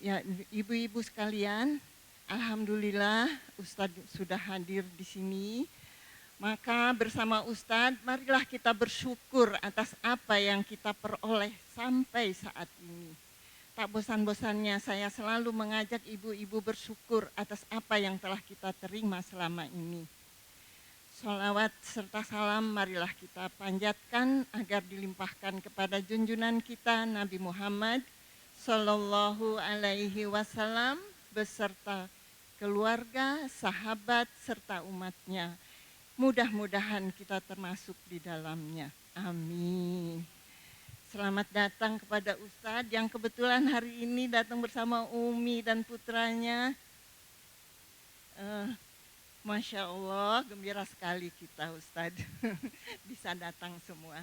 Ya, ibu-ibu sekalian, alhamdulillah Ustadz sudah hadir di sini. Maka bersama Ustadz, marilah kita bersyukur atas apa yang kita peroleh sampai saat ini. Tak bosan-bosannya saya selalu mengajak ibu-ibu bersyukur atas apa yang telah kita terima selama ini. Sholawat serta salam marilah kita panjatkan agar dilimpahkan kepada junjungan kita Nabi Muhammad Sallallahu Alaihi Wasallam beserta keluarga, sahabat, serta umatnya. Mudah-mudahan kita termasuk di dalamnya. Amin. Selamat datang kepada Ustadz yang kebetulan hari ini datang bersama Umi dan putranya. Masya Allah, gembira sekali kita Ustadz bisa datang semua.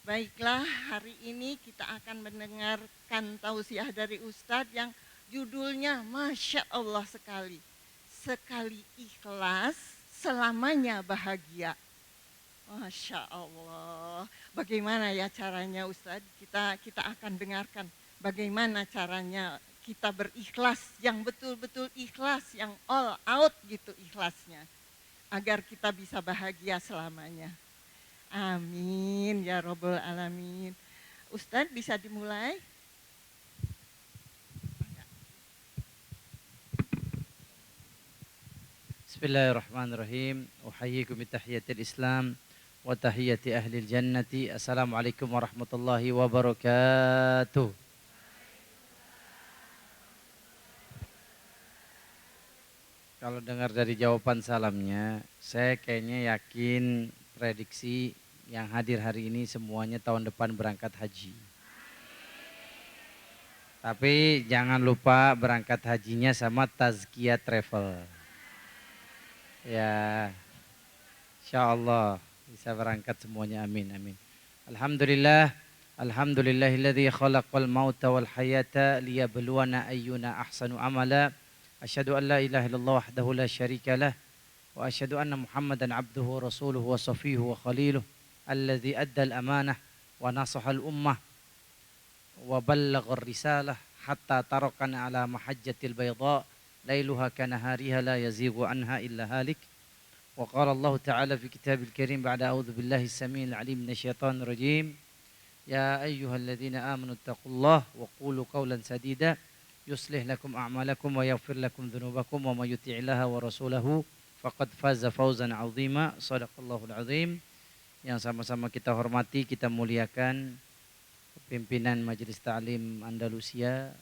Baiklah, hari ini kita akan mendengarkan tausiah dari Ustadz yang judulnya Masya Allah sekali. Sekali ikhlas, selamanya bahagia. Masya Allah. Bagaimana ya caranya Ustadz? Kita akan dengarkan bagaimana caranya kita berikhlas, yang betul-betul ikhlas, yang all out gitu ikhlasnya. Agar kita bisa bahagia selamanya. Amin ya Rabbal Alamin. Ustadz bisa dimulai? Bismillahirrahmanirrahim. Uhayyikum bitahiyatil Islam wa tahiyati ahlil jannati. Assalamualaikum warahmatullahi wabarakatuh. Kalau dengar dari jawaban salamnya, saya kayaknya yakin prediksi yang hadir hari ini semuanya tahun depan berangkat haji. Tapi jangan lupa berangkat hajinya sama tazkiyah travel. Ya, insya Allah bisa berangkat semuanya, amin, amin. Alhamdulillah, alhamdulillahilladzi khalaqal mauta wal hayata liyabluwana ayyuna ahsanu amala. Asyhadu an la ilaha illallah wahdahu la syarika lah wa asyhadu anna Muhammadan abduhu wa rasuluhu wa safihu wa khaliluh alladzi addal amanah wa nasahal ummah wa ballaghar risalah hatta tarakana ala mahajjatil bayda lailuha kanahariha la yazighu anha illa halik. Wa qala Allah ta'ala fi kitabil karim ba'da a'udzu billahi as-sami'il 'alim minasyaitonir rajim. Ya ayyuhalladzina amanu taqullaha wa qulu qawlan sadida yuslih lakum a'malakum wa yaghfir lakum dhunubakum wa may yuti'illaha wa rasulahu faqad faza fawzan 'azima. Shadaqallahul 'azim. Yang sama-sama kita hormati, kita muliakan pimpinan Majelis Ta'lim Andalusia,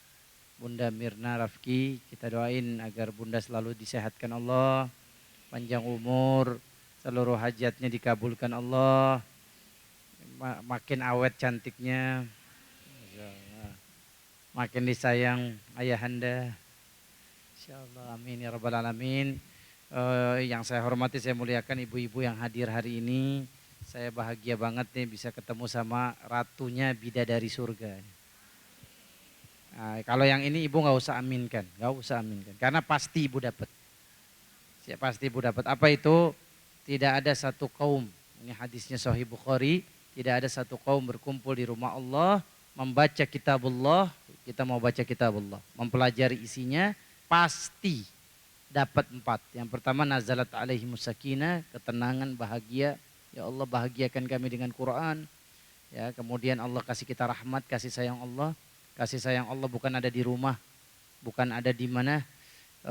Bunda Mirna Rafki. Kita doain agar Bunda selalu disehatkan Allah, panjang umur, seluruh hajatnya dikabulkan Allah, makin awet cantiknya, makin disayang ayahanda, insyaallah, amin ya rabbal alamin. Yang saya hormati, saya muliakan ibu-ibu yang hadir hari ini. Saya bahagia banget nih bisa ketemu sama ratunya bidadari surga. Nah, kalau yang ini ibu nggak usah aminkan, karena pasti ibu dapat. Pasti ibu dapat. Apa itu? Tidak ada satu kaum, ini hadisnya Sahih Bukhari, tidak ada satu kaum berkumpul di rumah Allah membaca kitabullah. Kita mau baca kitabullah, mempelajari isinya, pasti dapat 4. Yang pertama, nazalat alaihimus sakinah, ketenangan, bahagia. Ya Allah, bahagiakan kami dengan Quran. Ya, kemudian Allah kasih kita rahmat, kasih sayang Allah. Kasih sayang Allah bukan ada di rumah, bukan ada di mana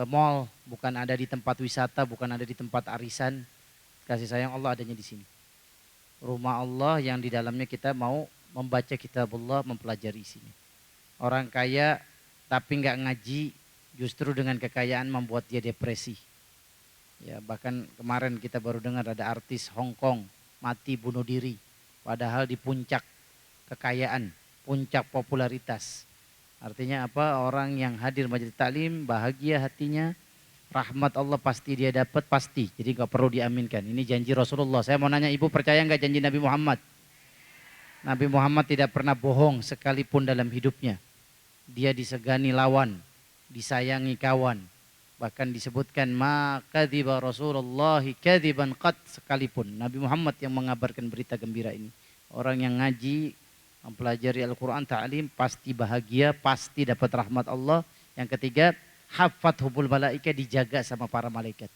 mall, bukan ada di tempat wisata, bukan ada di tempat arisan. Kasih sayang Allah adanya di sini. Rumah Allah yang di dalamnya kita mau membaca kitabullah, mempelajari isinya. Orang kaya tapi nggak ngaji, justru dengan kekayaan membuat dia depresi. Ya, bahkan kemarin kita baru dengar ada artis Hong Kong mati bunuh diri, padahal di puncak kekayaan, puncak popularitas. Artinya apa? Orang yang hadir majelis taklim bahagia hatinya, rahmat Allah pasti dia dapat, pasti. Jadi nggak perlu diaminkan. Ini janji Rasulullah. Saya mau nanya, ibu percaya nggak janji Nabi Muhammad? Nabi Muhammad tidak pernah bohong sekalipun dalam hidupnya. Dia disegani lawan, disayangi kawan. Bahkan disebutkan ma kadhiba Rasulullah kadhiban qad, sekalipun Nabi Muhammad yang mengabarkan berita gembira ini. Orang yang ngaji, mempelajari Al-Quran, ta'lim, pasti bahagia, pasti dapat rahmat Allah. Yang ketiga, haffathumul malaika, dijaga sama para malaikat.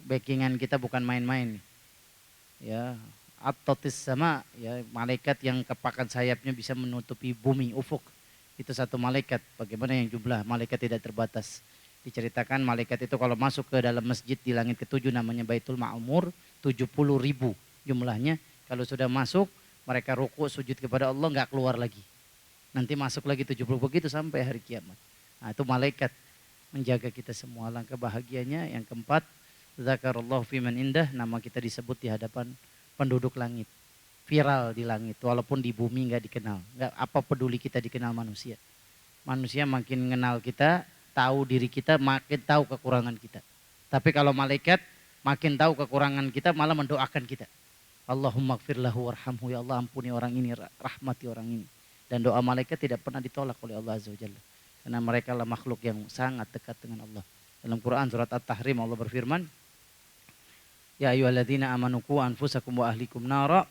Backingan kita bukan main-main. Ya, at-tatis sama, ya, malaikat yang kepakan sayapnya bisa menutupi bumi, ufuk. Itu satu malaikat. Bagaimana yang jumlah malaikat tidak terbatas. Diceritakan malaikat itu kalau masuk ke dalam masjid di langit ketujuh namanya Baitul Ma'mur, 70.000 jumlahnya. Kalau sudah masuk, mereka rukuk sujud kepada Allah, nggak keluar lagi. Nanti masuk lagi 70, begitu sampai hari kiamat. Nah, itu malaikat menjaga kita semua. Langkah bahagianya. Yang keempat, zakarallahu fiman indah, nama kita disebut di hadapan penduduk langit. Viral di langit, walaupun di bumi nggak dikenal. Nggak apa peduli kita dikenal manusia. Manusia makin mengenal kita, tahu diri kita, makin tahu kekurangan kita. Tapi kalau malaikat makin tahu kekurangan kita, malah mendoakan kita. Allahumma gfir lahu warhamhu, ya Allah ampuni orang ini, rahmati orang ini. Dan doa malaikat tidak pernah ditolak oleh Allah Azza wa Jalla. Karena mereka lah makhluk yang sangat dekat dengan Allah. Dalam Quran surat At-Tahrim Allah berfirman, ya ayyuhalladzina amanu qu anfusakum wa ahlikum nara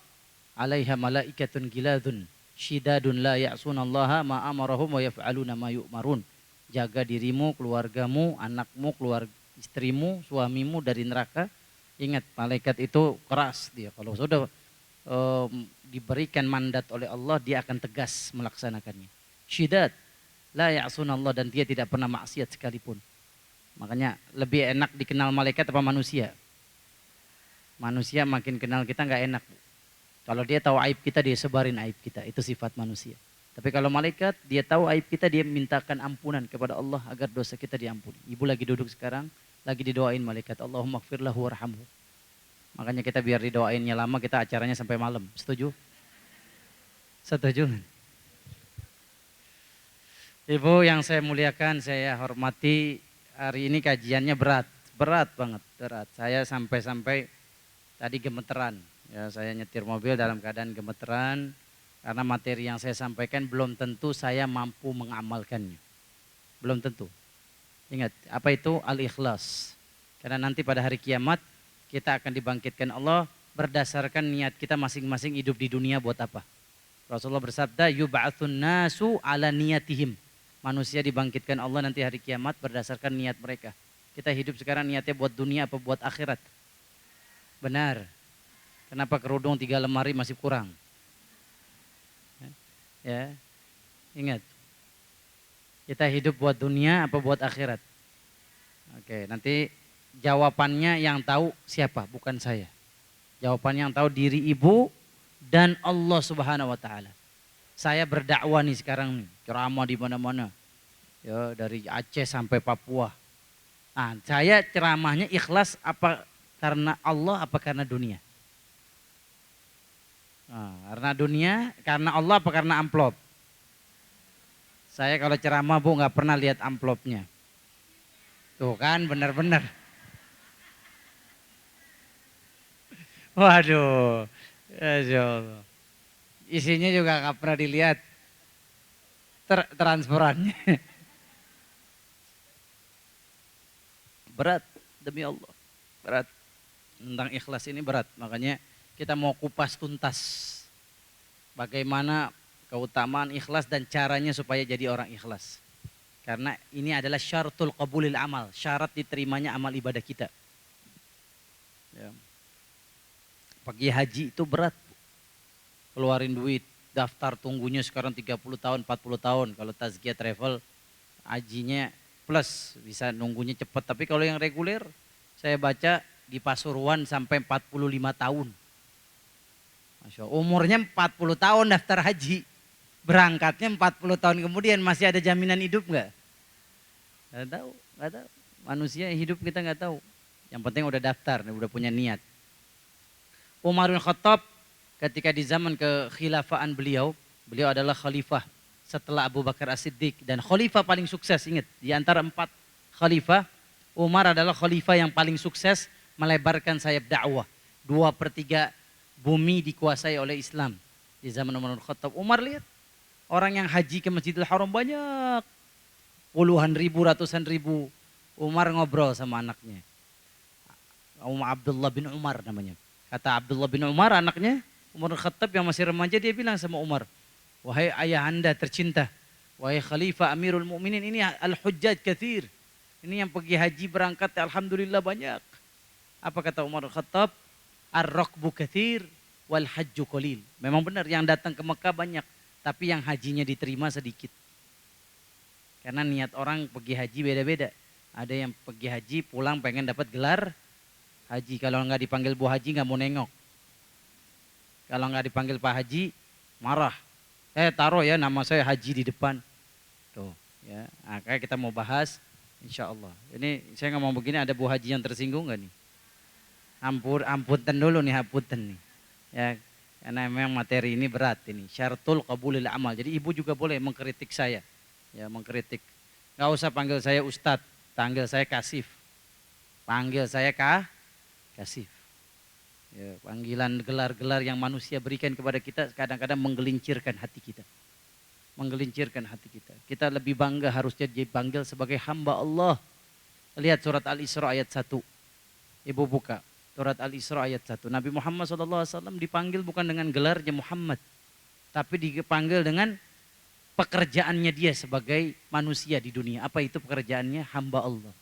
'alaiha malaikatun giladun syidadun la ya'sunallaha ma amarahum wa yaf'aluna ma yu'marun. Jaga dirimu, keluargamu, anakmu, istrimu, suamimu dari neraka. Ingat, malaikat itu keras dia. Kalau sudah diberikan mandat oleh Allah, dia akan tegas melaksanakannya. Syidad, la ya'sunallah, dan dia tidak pernah maksiat sekalipun. Makanya lebih enak dikenal malaikat apa manusia? Manusia makin kenal kita nggak enak. Kalau dia tahu aib kita, dia sebarin aib kita. Itu sifat manusia. Tapi kalau malaikat, dia tahu aib kita, dia mintakan ampunan kepada Allah agar dosa kita diampuni. Ibu lagi duduk sekarang, lagi didoain malaikat, Allahumma gfir lahu warhamhu. Makanya kita biar didoainnya lama, kita acaranya sampai malam. Setuju? Setuju? Ibu yang saya muliakan, saya hormati, hari ini kajiannya berat banget, berat. Saya sampai tadi gemeteran. Ya, saya nyetir mobil dalam keadaan gemeteran. Karena materi yang saya sampaikan belum tentu saya mampu mengamalkannya. Belum tentu. Ingat, apa itu al-ikhlas? Karena nanti pada hari kiamat kita akan dibangkitkan Allah berdasarkan niat kita masing-masing hidup di dunia buat apa. Rasulullah bersabda, yub'atsun nasu ala niyatihim. Manusia dibangkitkan Allah nanti hari kiamat berdasarkan niat mereka. Kita hidup sekarang niatnya buat dunia apa buat akhirat? Benar. Kenapa kerudung 3 lemari masih kurang? Ya, ingat, kita hidup buat dunia apa buat akhirat? Oke, nanti jawabannya yang tahu siapa? Bukan saya. Jawabannya yang tahu diri ibu dan Allah Subhanahu wa taala. Saya berdakwah nih sekarang nih, ceramah di mana-mana. Ya, dari Aceh sampai Papua. Nah, saya ceramahnya ikhlas apa karena Allah apa karena dunia? Nah, karena dunia, karena Allah apa karena amplop? Saya kalau ceramah Bu nggak pernah lihat amplopnya. Tuh kan benar-benar. Waduh, ya Allah. Isinya juga nggak pernah dilihat transferannya. Berat demi Allah, berat. Tentang ikhlas ini berat, makanya kita mau kupas tuntas bagaimana keutamaan ikhlas dan caranya supaya jadi orang ikhlas. Karena ini adalah syaratul qabulil amal, syarat diterimanya amal ibadah kita. Ya. Pergi haji itu berat. Keluarin duit, daftar tunggunya sekarang 30 tahun, 40 tahun. Kalau Tazkiyah Travel, hajinya plus, bisa nunggunya cepat. Tapi kalau yang reguler, saya baca di Pasuruan sampai 45 tahun. Masya Allah, umurnya 40 tahun daftar haji. Berangkatnya 40 tahun kemudian, masih ada jaminan hidup nggak? Nggak tahu, nggak tahu. Manusia hidup kita nggak tahu. Yang penting udah daftar, udah punya niat. Umar bin Khattab ketika di zaman kekhilafaan beliau adalah khalifah setelah Abu Bakar As-Siddiq. Dan khalifah paling sukses, ingat, di antara 4 khalifah, Umar adalah khalifah yang paling sukses melebarkan sayap dakwah. 2/3 bumi dikuasai oleh Islam di zaman Umar bin Khattab. Umar lihat orang yang haji ke Masjidil Haram banyak, puluhan ribu, ratusan ribu. Umar ngobrol sama anaknya, Abdullah bin Umar namanya. Kata Abdullah bin Umar, anaknya Umar bin Khattab yang masih remaja, dia bilang sama Umar, wahai ayah anda tercinta, Wahai Khalifah Amirul Mukminin, ini al-hujjaj katsir. Ini yang pergi haji berangkat alhamdulillah banyak. Apa kata Umar Khattab? Ar-rakbu katsir wal hajju qalil. Memang benar yang datang ke Mekah banyak, tapi yang hajinya diterima sedikit. Karena niat orang pergi haji beda-beda. Ada yang pergi haji pulang pengen dapat gelar haji. Kalau nggak dipanggil Bu Haji nggak mau nengok. Kalau nggak dipanggil Pak Haji marah. Taruh ya nama saya Haji di depan. Tuh ya. Nah, kayak kita mau bahas insya Allah. Ini saya ngomong begini ada Bu Haji yang tersinggung nggak nih? Ampunten dulu nih, ampunten nih. Ya, karena memang materi ini berat ini. Syaratul qabulil amal. Jadi ibu juga boleh mengkritik saya. Ya, mengkritik. Nggak usah panggil saya Ustadz, panggil saya Kasif. Panggil saya Kasif. Ya, panggilan gelar-gelar yang manusia berikan kepada kita kadang-kadang menggelincirkan hati kita. Menggelincirkan hati kita. Kita lebih bangga harusnya dipanggil sebagai hamba Allah. Lihat surat Al-Isra ayat 1. Ibu buka. Surat Al-Isra ayat 1. Nabi Muhammad SAW dipanggil bukan dengan gelarnya Muhammad. Tapi dipanggil dengan pekerjaannya dia sebagai manusia di dunia. Apa itu pekerjaannya? Hamba Allah.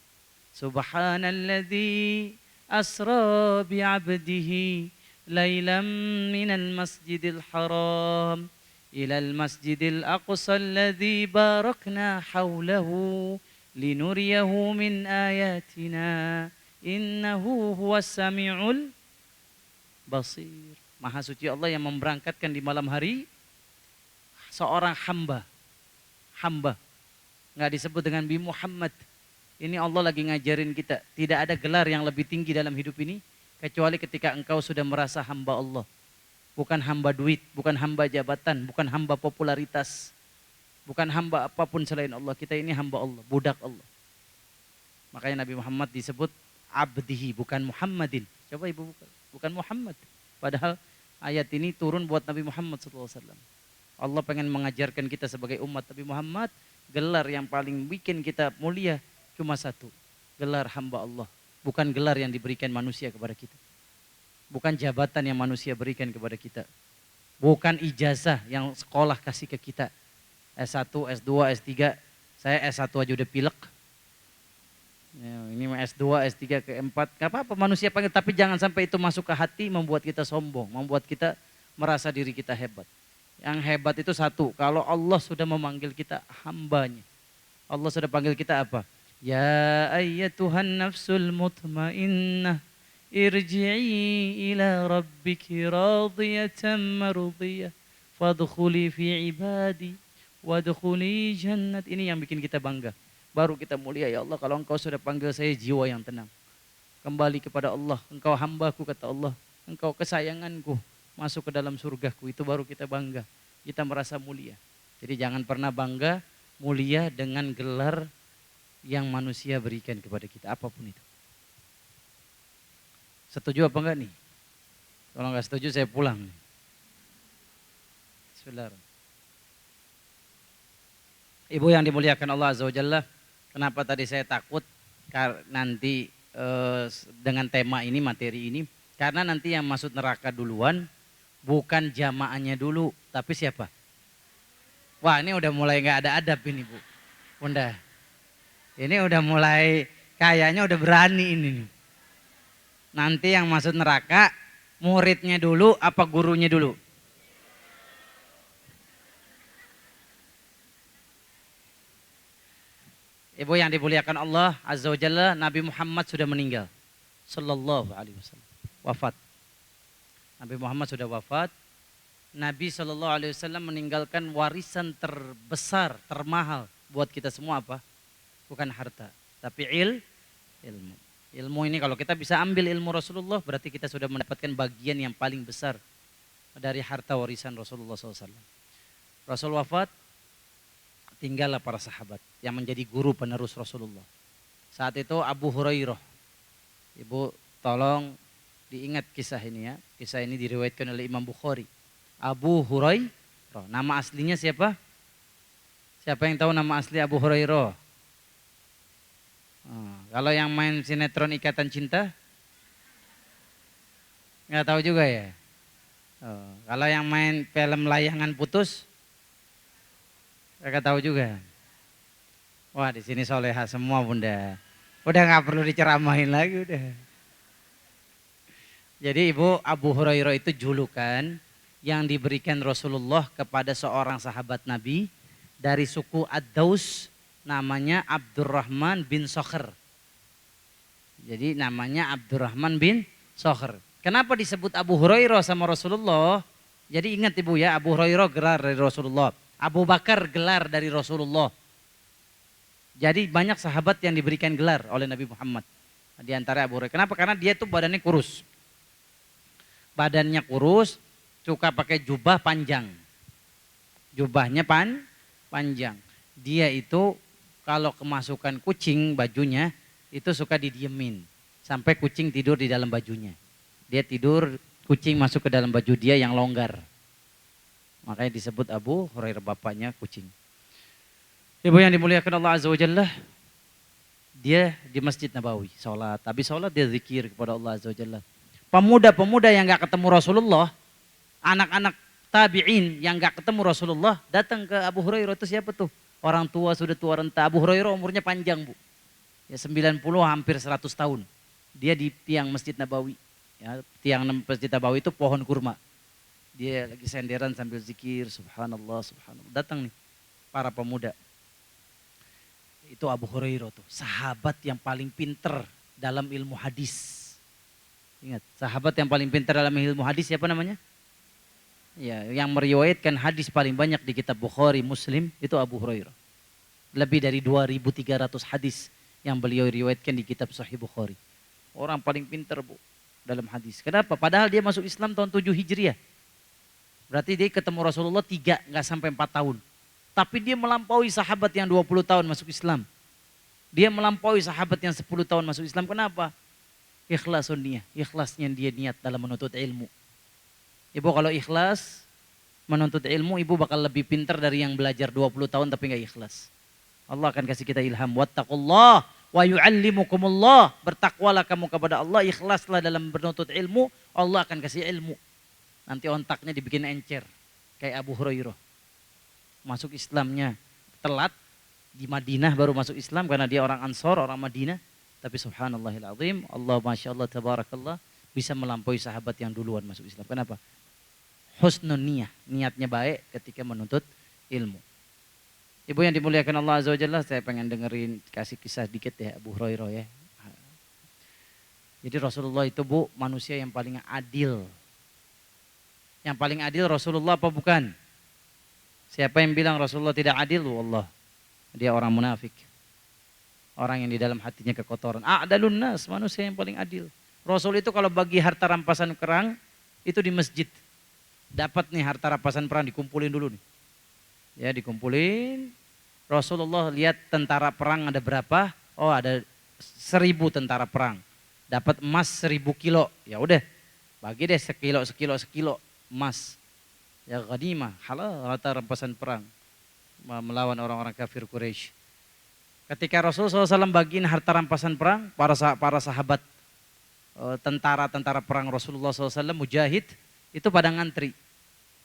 Subhanalladzi asra bi'abdihi laylam minal masjidil haram ilal masjidil aqsa alladzi barakna hawlahu linuriyahu min ayatina innahu huwas sami'ul basir. Maha suci Allah yang memberangkatkan di malam hari seorang hamba nggak disebut dengan bi Muhammad. Ini Allah lagi ngajarin kita, tidak ada gelar yang lebih tinggi dalam hidup ini kecuali ketika engkau sudah merasa hamba Allah. Bukan hamba duit, bukan hamba jabatan, bukan hamba popularitas, bukan hamba apapun selain Allah. Kita ini hamba Allah, budak Allah. Makanya Nabi Muhammad disebut abdihi, bukan Muhammadin. Coba ibu buka, bukan Muhammad. Padahal ayat ini turun buat Nabi Muhammad SAW. Allah pengen mengajarkan kita sebagai umat Nabi Muhammad, gelar yang paling bikin kita mulia cuma satu, gelar hamba Allah. Bukan gelar yang diberikan manusia kepada kita. Bukan jabatan yang manusia berikan kepada kita. Bukan ijazah yang sekolah kasih ke kita. S1, S2, S3. Saya S1 aja udah pilek. Ya, ini S2, S3, ke-4. Gak apa-apa manusia panggil. Tapi jangan sampai itu masuk ke hati membuat kita sombong. Membuat kita merasa diri kita hebat. Yang hebat itu satu. Kalau Allah sudah memanggil kita hambanya. Allah sudah panggil kita apa? Ya ayyatuhan nafsul mutmainnah irji'i ila rabbiki radiyatan mardiyah fadkhuli fi ibadi wadkhuli jannat. Ini yang bikin kita bangga. Baru kita mulia, ya Allah kalau engkau sudah panggil saya jiwa yang tenang. Kembali kepada Allah, engkau hambaku kata Allah, engkau kesayanganku, masuk ke dalam surgaku, itu baru kita bangga. Kita merasa mulia. Jadi jangan pernah bangga mulia dengan gelar yang manusia berikan kepada kita, apapun itu. Setuju apa enggak nih? Kalau enggak setuju saya pulang. Bismillahirrahmanirrahim. Ibu yang dimuliakan Allah Azza wa Jalla, kenapa tadi saya takut nanti dengan tema ini, materi ini? Karena nanti yang masuk neraka duluan bukan jamaahnya dulu, tapi siapa? Wah, ini udah mulai enggak ada adab ini, Bu. Bunda. Ini udah mulai kayaknya udah berani ini. Nanti yang masuk neraka muridnya dulu apa gurunya dulu? Ibu yang dimuliakan Allah Azza wa Jalla, Nabi Muhammad sudah meninggal. Sallallahu alaihi wasallam. Wafat. Nabi Muhammad sudah wafat. Nabi Sallallahu alaihi wasallam meninggalkan warisan terbesar, termahal buat kita semua apa? Bukan harta, tapi ilmu. Ilmu ini kalau kita bisa ambil ilmu Rasulullah, berarti kita sudah mendapatkan bagian yang paling besar dari harta warisan Rasulullah SAW. Rasul wafat, tinggallah para sahabat yang menjadi guru penerus Rasulullah. Saat itu Abu Hurairah, ibu tolong diingat kisah ini ya. Kisah ini diriwayatkan oleh Imam Bukhari. Abu Hurairah, nama aslinya siapa? Siapa yang tahu nama asli Abu Hurairah? Kalau yang main sinetron Ikatan Cinta, nggak tahu juga ya. Kalau yang main film Layangan Putus, Kakak tahu juga. Wah di sini soleha semua bunda. Udah nggak perlu diceramahin lagi udah. Jadi Ibu, Abu Hurairah itu julukan yang diberikan Rasulullah kepada seorang sahabat Nabi dari suku Ad-Daus, namanya Abdurrahman bin Sokher. Jadi namanya Abdurrahman bin Sokher. Kenapa disebut Abu Hurairah sama Rasulullah? Jadi ingat Ibu ya, Abu Hurairah gelar dari Rasulullah. Abu Bakar gelar dari Rasulullah. Jadi banyak sahabat yang diberikan gelar oleh Nabi Muhammad. Di antara Abu Hurairah. Kenapa? Karena dia tuh badannya kurus. Badannya kurus, suka pakai jubah panjang. Jubahnya panjang. Dia itu kalau kemasukan kucing bajunya itu suka didiemin. Sampai kucing tidur di dalam bajunya. Dia tidur, kucing masuk ke dalam baju dia yang longgar. Makanya disebut Abu Hurairah, bapaknya kucing. Ibu yang dimuliakan Allah Azza wa Jalla, dia di Masjid Nabawi sholat. Tapi sholat dia zikir kepada Allah Azza wa Jalla. Pemuda-pemuda yang gak ketemu Rasulullah, anak-anak tabi'in yang gak ketemu Rasulullah, datang ke Abu Hurairah. Itu siapa tuh? Orang tua, sudah tua renta. Abu Hurairah umurnya panjang Bu. Ya 90 hampir 100 tahun. Dia di tiang Masjid Nabawi. Ya, tiang Masjid Nabawi itu pohon kurma. Dia lagi senderan sambil zikir, subhanallah, subhanallah. Datang nih para pemuda. Itu Abu Hurairah tuh, sahabat yang paling pinter dalam ilmu hadis. Ingat, sahabat yang paling pintar dalam ilmu hadis siapa namanya? Ya, yang meriwayatkan hadis paling banyak di kitab Bukhari, Muslim itu Abu Hurairah. Lebih dari 2.300 hadis yang beliau riwayatkan di kitab Sahih Bukhari. Orang paling pintar Bu dalam hadis. Kenapa? Padahal dia masuk Islam tahun 7 Hijriah. Berarti dia ketemu Rasulullah 3, nggak sampai 4 tahun. Tapi dia melampaui sahabat yang 20 tahun masuk Islam. Dia melampaui sahabat yang 10 tahun masuk Islam. Kenapa? Ikhlasun niyah, ikhlasnya dia niat dalam menuntut ilmu. Ibu kalau ikhlas menuntut ilmu, ibu bakal lebih pintar dari yang belajar 20 tahun tapi nggak ikhlas. Allah akan kasih kita ilham. Wattaqullah wa yu'allimukumullah. Bertakwalah kamu kepada Allah, ikhlaslah dalam menuntut ilmu, Allah akan kasih ilmu. Nanti otaknya dibikin encer kayak Abu Hurairah. Masuk Islamnya telat, di Madinah baru masuk Islam karena dia orang Ansor, orang Madinah. Tapi subhanallahil azim, Allah masya Allah tabarakallah bisa melampaui sahabat yang duluan masuk Islam. Kenapa? Husnun niyah, niatnya baik ketika menuntut ilmu. Ibu yang dimuliakan Allah Azza wa Jalla, saya pengen dengerin kasih kisah dikit ya Abu Hurairah ya. Jadi Rasulullah itu Bu manusia yang paling adil. Yang paling adil Rasulullah apa bukan? Siapa yang bilang Rasulullah tidak adil? Allah. Dia orang munafik. Orang yang di dalam hatinya kekotoran. A'dalun nas, manusia yang paling adil. Rasul itu kalau bagi harta rampasan perang, itu di masjid. Dapat nih harta rampasan perang, dikumpulin dulu nih. Ya dikumpulin. Rasulullah lihat tentara perang ada berapa? Oh ada 1.000 tentara perang. Dapat emas 1.000 kilo. Ya udah, bagi deh sekilo emas. Ya ghanimah, halal harta rampasan perang. Melawan orang-orang kafir Quraisy. Ketika Rasulullah SAW bagiin harta rampasan perang, para sahabat tentara-tentara perang Rasulullah SAW, mujahid, itu pada ngantri.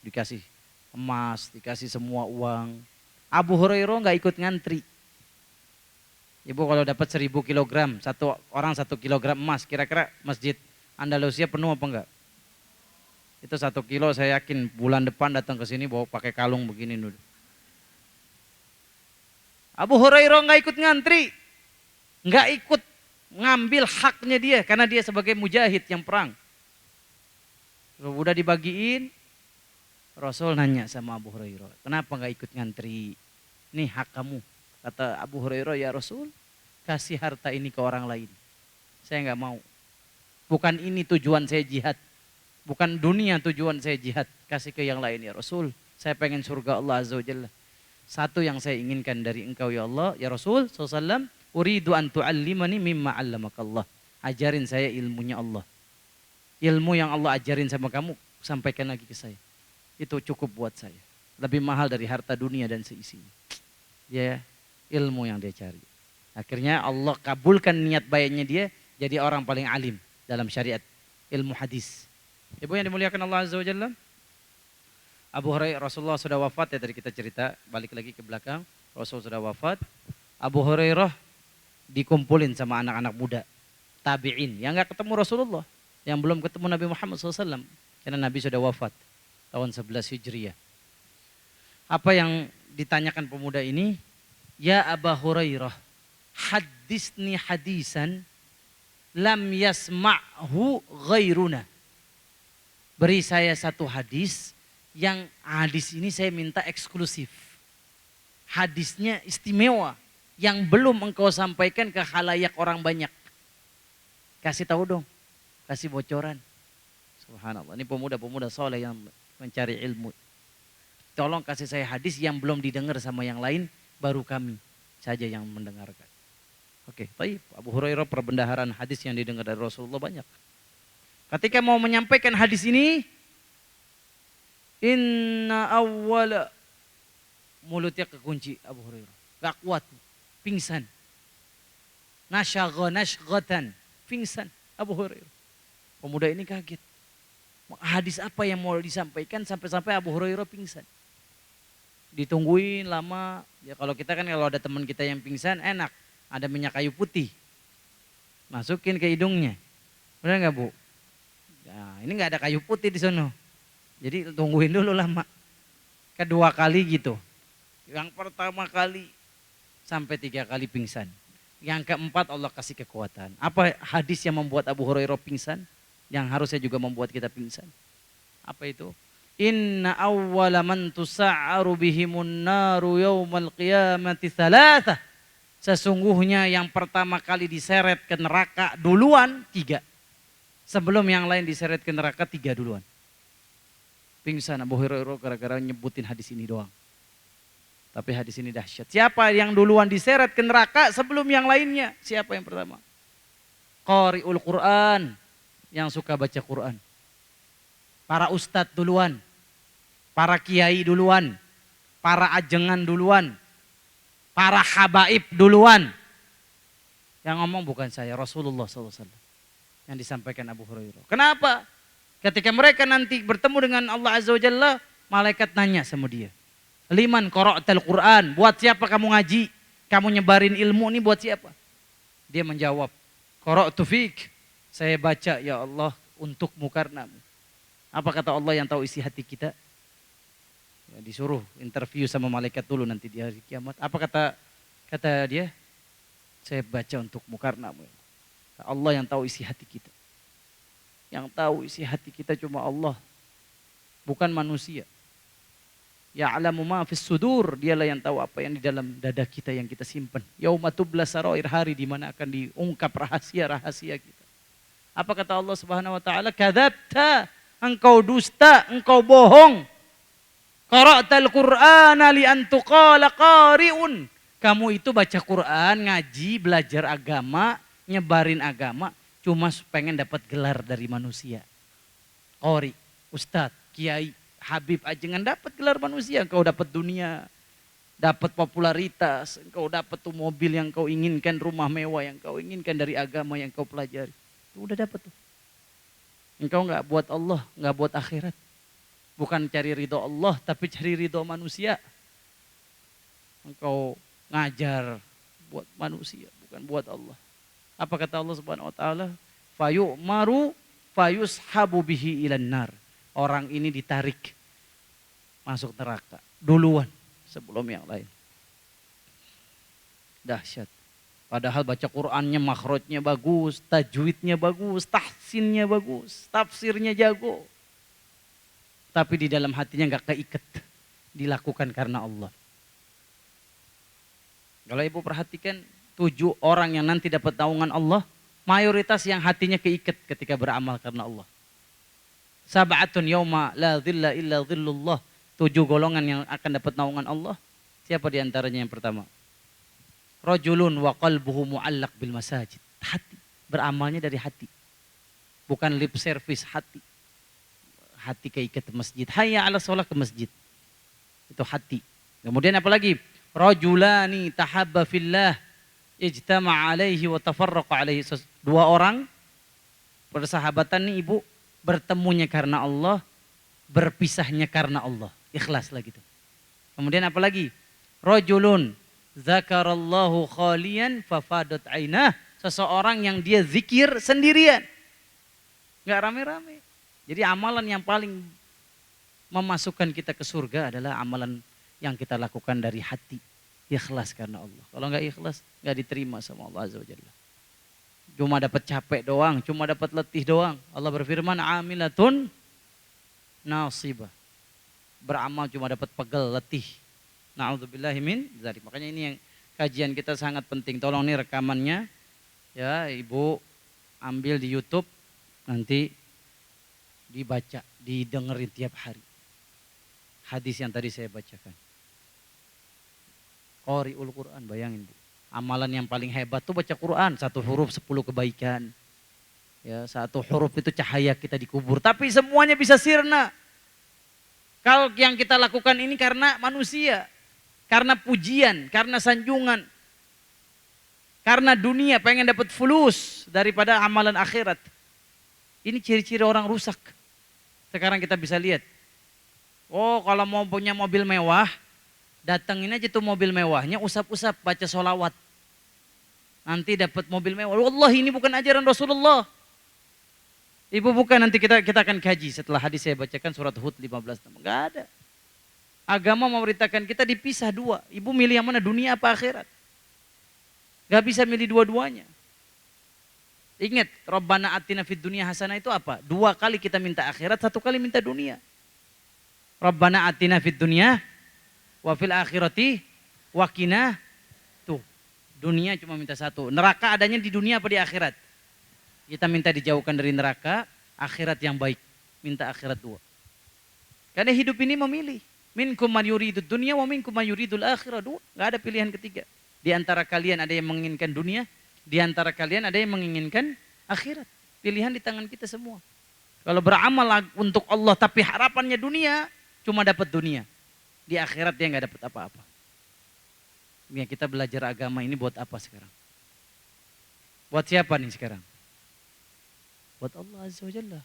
Dikasih emas, dikasih semua uang. Abu Hurairah nggak ikut ngantri. Ibu kalau dapat 1.000 kilogram, satu orang 1 kilogram emas, kira-kira masjid Andalusia penuh apa enggak? Itu 1 kilo saya yakin bulan depan datang ke sini bawa pakai kalung begini dulu. Abu Hurairah nggak ikut ngantri, nggak ikut ngambil haknya dia karena dia sebagai mujahid yang perang. Udah dibagiin, Rasul nanya sama Abu Hurairah, kenapa nggak ikut ngantri? Nih hak kamu. Kata Abu Hurairah, ya Rasul, kasih harta ini ke orang lain. Saya nggak mau. Bukan ini tujuan saya jihad, bukan dunia tujuan saya jihad. Kasih ke yang lain ya Rasul. Saya pengen surga Allah Azza wa Jalla. Satu yang saya inginkan dari engkau ya Allah, ya Rasul SAW, uridu an tu'allimani mimma 'allamakallah. Ajarin saya ilmunya Allah. Ilmu yang Allah ajarin sama kamu, sampaikan lagi ke saya. Itu cukup buat saya. Lebih mahal dari harta dunia dan seisinya. Ya, ilmu yang dia cari. Akhirnya Allah kabulkan niat baiknya dia, jadi orang paling alim dalam syariat ilmu hadis. Ibu yang dimuliakan Allah Azza wa Jalla, Abu Hurairah, Rasulullah sudah wafat ya, tadi kita cerita, balik lagi ke belakang, Rasul sudah wafat. Abu Hurairah dikumpulin sama anak-anak muda, tabi'in, yang gak ketemu Rasulullah, yang belum ketemu Nabi Muhammad SAW, karena Nabi sudah wafat tahun 11 Hijriah. Apa yang ditanyakan pemuda ini? Ya Abu Hurairah, hadisni hadisan lam yasma'hu ghairuna. Beri saya satu hadis, yang hadis ini saya minta eksklusif. Hadisnya istimewa, yang belum engkau sampaikan ke khalayak orang banyak. Kasih tahu dong, kasih bocoran. Subhanallah, ini pemuda-pemuda soleh yang mencari ilmu. Tolong kasih saya hadis yang belum didengar sama yang lain, baru kami saja yang mendengarkan. Oke, baik. Abu Hurairah perbendaharaan hadis yang didengar dari Rasulullah banyak. Ketika mau menyampaikan hadis ini, inna awwala, mulutnya kekunci Abu Hurairah. Gak kuat, pingsan. Nashghatan, pingsan Abu Hurairah. Pemuda ini kaget. Hadis apa yang mau disampaikan sampai-sampai Abu Hurairah pingsan. Ditungguin lama, ya kalau kita kan kalau ada teman kita yang pingsan enak, ada minyak kayu putih. Masukin ke hidungnya. Benar nggak Bu? Nah, ini nggak ada kayu putih di sana. Jadi tungguin dulu lama. Kedua kali gitu. Yang pertama kali sampai 3 kali pingsan. Yang keempat Allah kasih kekuatan. Apa hadis yang membuat Abu Hurairah pingsan? Yang harusnya juga membuat kita pingsan. Apa itu? Inna awwala man tusa'aru bihimun naru yawmal qiyamati thalathah. Sesungguhnya yang pertama kali diseret ke neraka duluan 3. Sebelum yang lain diseret ke neraka 3 duluan. Pingsan Abu Hurairah gara-gara nyebutin hadis ini doang. Tapi hadis ini dahsyat. Siapa yang duluan diseret ke neraka sebelum yang lainnya? Siapa yang pertama? Qari'ul Quran, yang suka baca Quran. Para ustadz duluan, para kiai duluan, para ajengan duluan, para habaib duluan. Yang ngomong bukan saya, Rasulullah SAW. Yang disampaikan Abu Hurairah. Kenapa? Ketika mereka nanti bertemu dengan Allah Azza wa Jalla, malaikat nanya sama dia. Liman qara'tal Quran, buat siapa kamu ngaji? Kamu nyebarin ilmu ini buat siapa? Dia menjawab, qara'tu fik, saya baca ya Allah untukmu karenamu. Apa kata Allah yang tahu isi hati kita? Ya, disuruh interview sama malaikat dulu nanti di hari kiamat. Apa kata dia? Saya baca untukmu karenamu. Allah yang tahu isi hati kita. Yang tahu isi hati kita cuma Allah, bukan manusia. Ya'lamu ma fis sudur, dialah yang tahu apa yang di dalam dada kita yang kita simpan. Yauma tubla sarair, hari di mana akan diungkap rahasia-rahasia kita. Apa kata Allah Subhanahu wa taala? Kadzabta, engkau dusta, engkau bohong. Qara'tal Qur'ana li an tuqala qari'un. Kamu itu baca Quran, ngaji, belajar agama, nyebarin agama, cuma pengen dapat gelar dari manusia. Qari, ustadz, kiai, habib, ajengan dapat gelar manusia, engkau dapat dunia, dapat popularitas, engkau dapat tuh mobil yang kau inginkan, rumah mewah yang kau inginkan dari agama yang kau pelajari. Itu udah dapat tuh. Engkau nggak buat Allah, nggak buat akhirat. Bukan cari ridho Allah, tapi cari ridho manusia. Engkau ngajar buat manusia, bukan buat Allah. Apa kata Allah Subhanahu wa taala? Fayu'maru fayushabu bihi ilan nar. Orang ini ditarik masuk neraka duluan sebelum yang lain. Dahsyat. Padahal baca Qur'annya makhrajnya bagus, tajwidnya bagus, tahsinnya bagus, tafsirnya jago. Tapi di dalam hatinya gak keikat, dilakukan karena Allah. Kalau ibu perhatikan 7 orang yang nanti dapat naungan Allah, mayoritas yang hatinya keikat ketika beramal karena Allah. Sab'atun yauma la dhilla illa dhillullah. 7 golongan yang akan dapat naungan Allah. Siapa di antaranya yang pertama? Rajulun wa qalbuhu mu'allaq bil masajid. Hati, beramalnya dari hati. Bukan lip service, hati. Hati keikat masjid. Hayya 'ala shalah, ke masjid. Itu hati. Kemudian apa lagi? Rajulani tahabba fillah ijtama' alaihi wa tafarraqa alaihi. 2 orang persahabatan nih ibu, bertemunya karena Allah, berpisahnya karena Allah. Ikhlas lah gitu. Kemudian apa lagi? Rajulun zakarallahu khalian fafadat ainah. Seseorang yang dia zikir sendirian. Nggak rame-rame. Jadi amalan yang paling memasukkan kita ke surga adalah amalan yang kita lakukan dari hati. Ikhlas karena Allah. Kalau nggak ikhlas, nggak diterima sama Allah Azza wa Jalla. Cuma dapat capek doang, cuma dapat letih doang. Allah berfirman, amilatun nasibah. Beramal cuma dapat pegel, letih. Na'udzubillahi min dzalik. Makanya ini yang kajian kita sangat penting. Tolong nih rekamannya, ya Ibu ambil di YouTube, nanti dibaca, didengerin tiap hari. Hadis yang tadi saya bacakan. Qari'ul Quran, bayangin Bu. Amalan yang paling hebat tuh baca Quran. 1 huruf 10 kebaikan. Ya, 1 huruf itu cahaya kita dikubur. Tapi semuanya bisa sirna. Kalau yang kita lakukan ini karena manusia. Karena pujian, karena sanjungan. Karena dunia pengen dapat fulus daripada amalan akhirat. Ini ciri-ciri orang rusak. Sekarang kita bisa lihat. Oh, kalau mau punya mobil mewah, datengin aja tuh mobil mewahnya, usap-usap baca sholawat. Nanti dapat mobil mewah. Wallahi ini bukan ajaran Rasulullah. Ibu bukan, nanti kita akan kaji setelah hadis saya bacakan surat Hud 15. Enggak ada. Agama memerintahkan kita dipisah 2. Ibu milih yang mana, dunia apa akhirat? Gak bisa milih dua-duanya. Ingat, Rabbana atina fid dunya hasanah itu apa? 2 kali kita minta akhirat, 1 kali minta dunia. Rabbana atina fid dunya wa fil akhirati waqina. Tuh, dunia cuma minta 1. Neraka adanya di dunia apa di akhirat? Kita minta dijauhkan dari neraka, akhirat yang baik. Minta akhirat 2. Karena hidup ini memilih. Minkum man yuridud dunya wa minkum man yuridul akhirah. 2. Gak ada pilihan ketiga. Di antara kalian ada yang menginginkan dunia, di antara kalian ada yang menginginkan akhirat. Pilihan di tangan kita semua. Kalau beramal untuk Allah tapi harapannya dunia, cuma dapat dunia. Di akhirat dia gak dapat apa-apa. Ya, kita belajar agama ini buat apa sekarang? Buat siapa nih sekarang? Buat Allah Azza wa Jalla.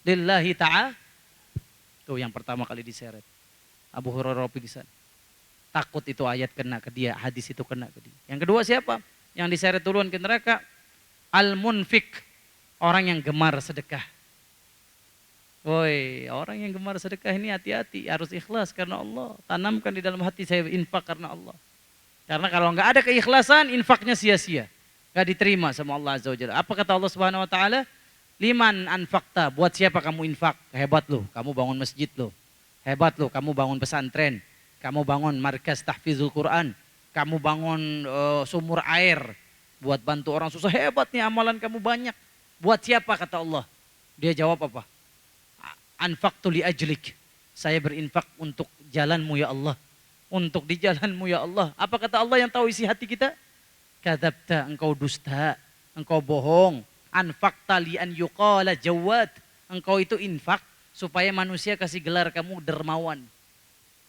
Lillahi ta'ala. Tuh yang pertama kali diseret. Abu Hurairah pingsan. Takut itu ayat kena ke dia, hadis itu kena ke dia. Yang kedua siapa? Yang diseret duluan ke neraka. Al-munfik. Orang yang gemar sedekah. Woi, orang yang gemar sedekah ini hati-hati. Harus ikhlas karena Allah. Tanamkan di dalam hati saya infak karena Allah. Karena kalau nggak ada keikhlasan, infaknya sia-sia. Nggak diterima sama Allah Azza wa Jalla. Apa kata Allah Subhanahu wa Ta'ala? Liman anfakta, buat siapa kamu infak? Hebat loh, kamu bangun masjid loh. Hebat loh, kamu bangun pesantren. Kamu bangun markas tahfizul Quran. Kamu bangun sumur air. Buat bantu orang susah, hebat nih amalan kamu banyak. Buat siapa kata Allah? Dia jawab apa? Anfaktu li ajlik. Saya berinfak untuk jalanmu ya Allah. Untuk di jalanmu ya Allah. Apa kata Allah yang tahu isi hati kita? Kadzabta, engkau dusta. Engkau bohong. Anfakta li an yuqala jawad. Engkau itu infak supaya manusia kasih gelar kamu dermawan.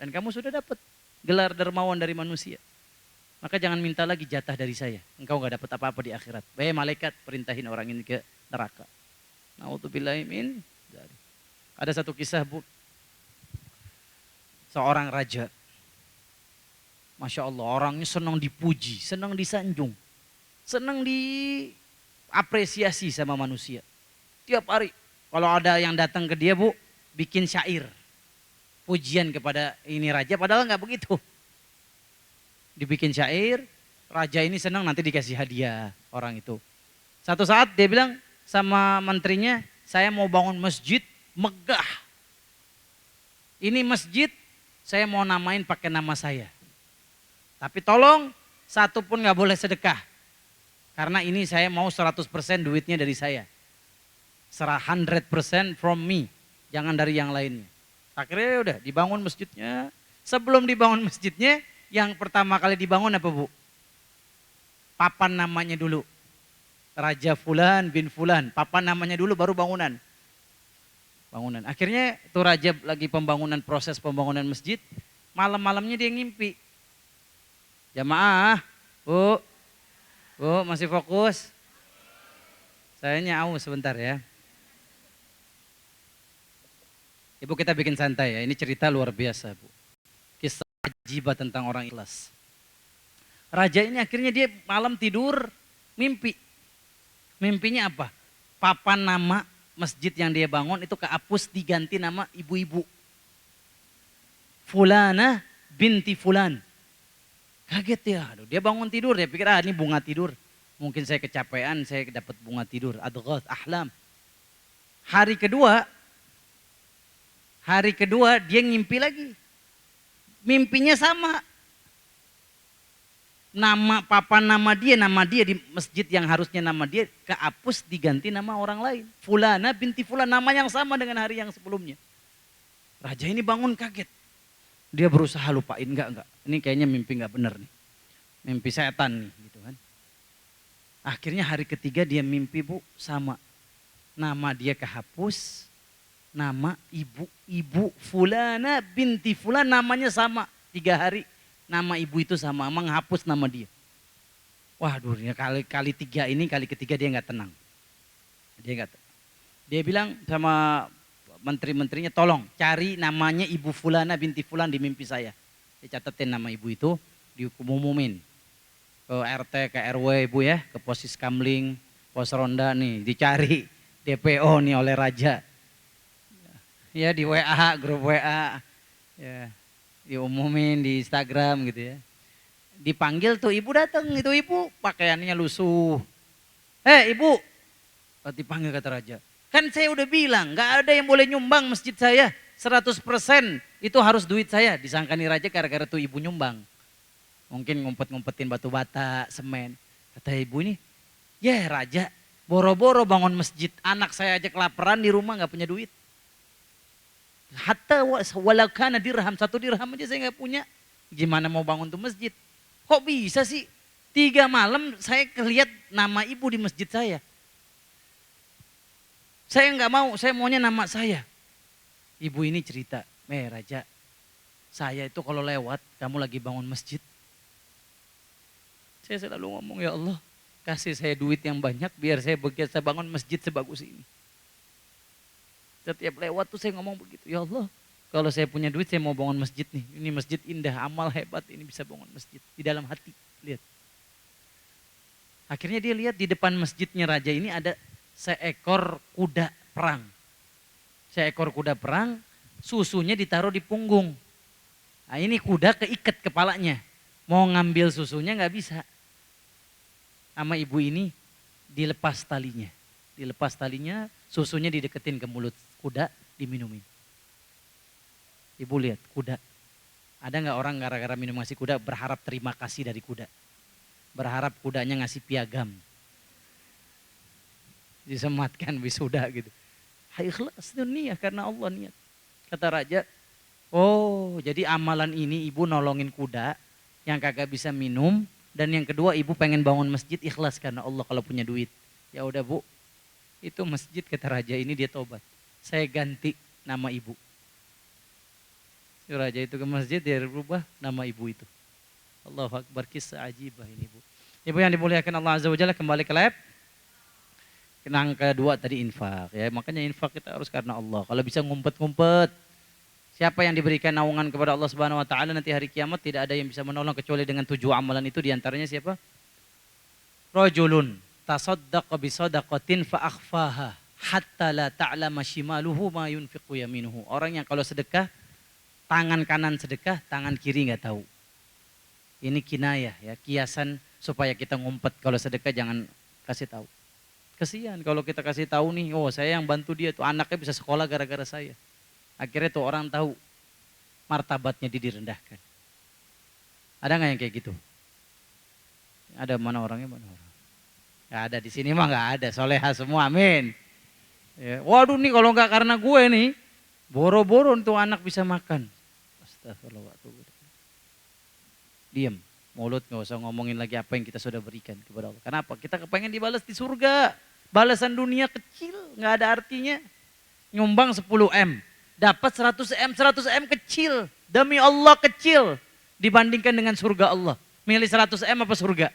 Dan kamu sudah dapat gelar dermawan dari manusia. Maka jangan minta lagi jatah dari saya. Engkau gak dapat apa-apa di akhirat. Baik malaikat perintahin orang ini ke neraka. Na'udzubillahi min dzalik. Ada satu kisah Bu. Seorang raja. Masya Allah, orangnya senang dipuji, senang disanjung. Senang diapresiasi sama manusia. Tiap hari, kalau ada yang datang ke dia Bu, bikin syair. Pujian kepada ini raja, padahal nggak begitu. Dibikin syair, raja ini senang nanti dikasih hadiah orang itu. Satu saat dia bilang sama menterinya, saya mau bangun masjid megah. Ini masjid saya mau namain pakai nama saya. Tapi tolong satu pun nggak boleh sedekah. Karena ini saya mau 100% duitnya dari saya. 100% from me. Jangan dari yang lainnya. Akhirnya udah dibangun masjidnya. Sebelum dibangun masjidnya, yang pertama kali dibangun apa Bu? Papan namanya dulu. Raja Fulan bin Fulan. Papan namanya dulu baru bangunan. Bangunan. Akhirnya itu raja lagi proses pembangunan masjid. Malam-malamnya dia ngimpi. Jamaah, Bu, masih fokus? Saya nyau sebentar ya. Ibu kita bikin santai ya, ini cerita luar biasa Bu. Kisah ajibah tentang orang ikhlas. Raja ini akhirnya dia malam tidur mimpi. Mimpinya apa? Papan nama masjid yang dia bangun itu kehapus diganti nama ibu-ibu. Fulana binti Fulan. Kaget ya, aduh, dia bangun tidur, dia pikir ini bunga tidur. Mungkin saya kecapean, saya dapat bunga tidur. Adghath ahlam. Hari kedua dia ngimpi lagi. Mimpinya sama. Nama dia di masjid yang harusnya nama dia kehapus diganti nama orang lain. Fulana binti Fulan, nama yang sama dengan hari yang sebelumnya. Raja ini bangun kaget. Dia berusaha lupain, enggak. Ini kayaknya mimpi enggak benar nih. Mimpi setan nih gitu kan. Akhirnya hari ketiga dia mimpi Bu sama. Nama dia kehapus, nama ibu Fulana binti Fulan namanya sama. 3 hari nama ibu itu sama, menghapus nama dia. Waduh, kali ketiga dia nggak tenang. Dia bilang sama menteri-menterinya, tolong cari namanya ibu Fulana binti Fulan di mimpi saya. Dia catetin nama ibu itu, diumumin ke RT, ke RW Ibu ya, ke Posis Kamling, Pos Ronda nih, dicari DPO nih oleh Raja. Ya di WA, grup WA, ya diumumin di Instagram gitu ya. Dipanggil tuh ibu datang, itu ibu pakaiannya lusuh. Ibu, dipanggil kata Raja. Kan saya udah bilang gak ada yang boleh nyumbang masjid saya. 100% itu harus duit saya. Disangkani Raja gara-gara tuh ibu nyumbang. Mungkin ngumpet-ngumpetin batu bata, semen. Kata ibu ini, ya Raja boro-boro bangun masjid. Anak saya aja kelaparan di rumah gak punya duit. Hatta walau kana dirham, 1 dirham aja saya nggak punya. Gimana mau bangun tuh masjid? Kok bisa sih? 3 malam saya kelihat nama ibu di masjid saya. Saya nggak mau, saya maunya nama saya. Ibu ini cerita, Raja, saya itu kalau lewat kamu lagi bangun masjid, saya selalu ngomong, ya Allah kasih saya duit yang banyak biar saya bisa bangun masjid sebagus ini. Setiap lewat tuh saya ngomong begitu, ya Allah kalau saya punya duit saya mau bangun masjid nih. Ini masjid indah, amal hebat, ini bisa bangun masjid. Di dalam hati, lihat. Akhirnya dia lihat di depan masjidnya Raja ini ada seekor kuda perang. Seekor kuda perang, susunya ditaruh di punggung. Nah ini kuda keikat kepalanya. Mau ngambil susunya nggak bisa. Sama ibu ini dilepas talinya. Dilepas talinya, susunya dideketin ke mulut kuda, diminumin. Ibu lihat kuda. Ada nggak orang gara-gara minum nasi kuda berharap terima kasih dari kuda? Berharap kudanya ngasih piagam. Disematkan wisuda gitu. Ikhlas itu niat karena Allah niat. Kata Raja, oh jadi amalan ini ibu nolongin kuda yang kagak bisa minum. Dan yang kedua ibu pengen bangun masjid ikhlas karena Allah kalau punya duit. Ya udah Bu, itu masjid kata Raja ini dia tobat. Saya ganti nama ibu. Si Raja itu ke masjid dia rubah nama ibu itu. Allahu Akbar, kisah ajibah ini Bu. Ibu yang dimuliakan Allah Azza wa Jalla, kembali ke lab. Yang kedua tadi infak ya, makanya infak kita harus karena Allah. Kalau bisa ngumpet-ngumpet, siapa yang diberikan naungan kepada Allah Subhanahu wa taala nanti hari kiamat tidak ada yang bisa menolong kecuali dengan 7 amalan itu, diantaranya siapa? Rajulun tasaddaqa bi shadaqatin fa akhfaha hatta la ta'lama shimaluhu ma yunfiqu yaminuhu. Orang yang kalau sedekah tangan kanan sedekah, tangan kiri enggak tahu. Ini kinayah ya, kiasan supaya kita ngumpet kalau sedekah jangan kasih tahu. Kesian kalau kita kasih tahu nih, oh saya yang bantu dia tuh anaknya bisa sekolah gara-gara saya. Akhirnya tuh orang tahu martabatnya direndahkan. Ada nggak yang kayak gitu? Ada mana orangnya mana orang? Gak ada di sini mah nggak ada, soleha semua, amin. Ya, waduh nih kalau nggak karena gue nih, boro-boro tuh anak bisa makan. Astagfirullah. Diam, mulut nggak usah ngomongin lagi apa yang kita sudah berikan kepada Allah. Kenapa? Kita kepengen dibalas di surga. Balasan dunia kecil, nggak ada artinya. Nyumbang 10 M, dapat 100 M, 100 M kecil. Demi Allah kecil dibandingkan dengan surga Allah. Milih 100 M apa surga?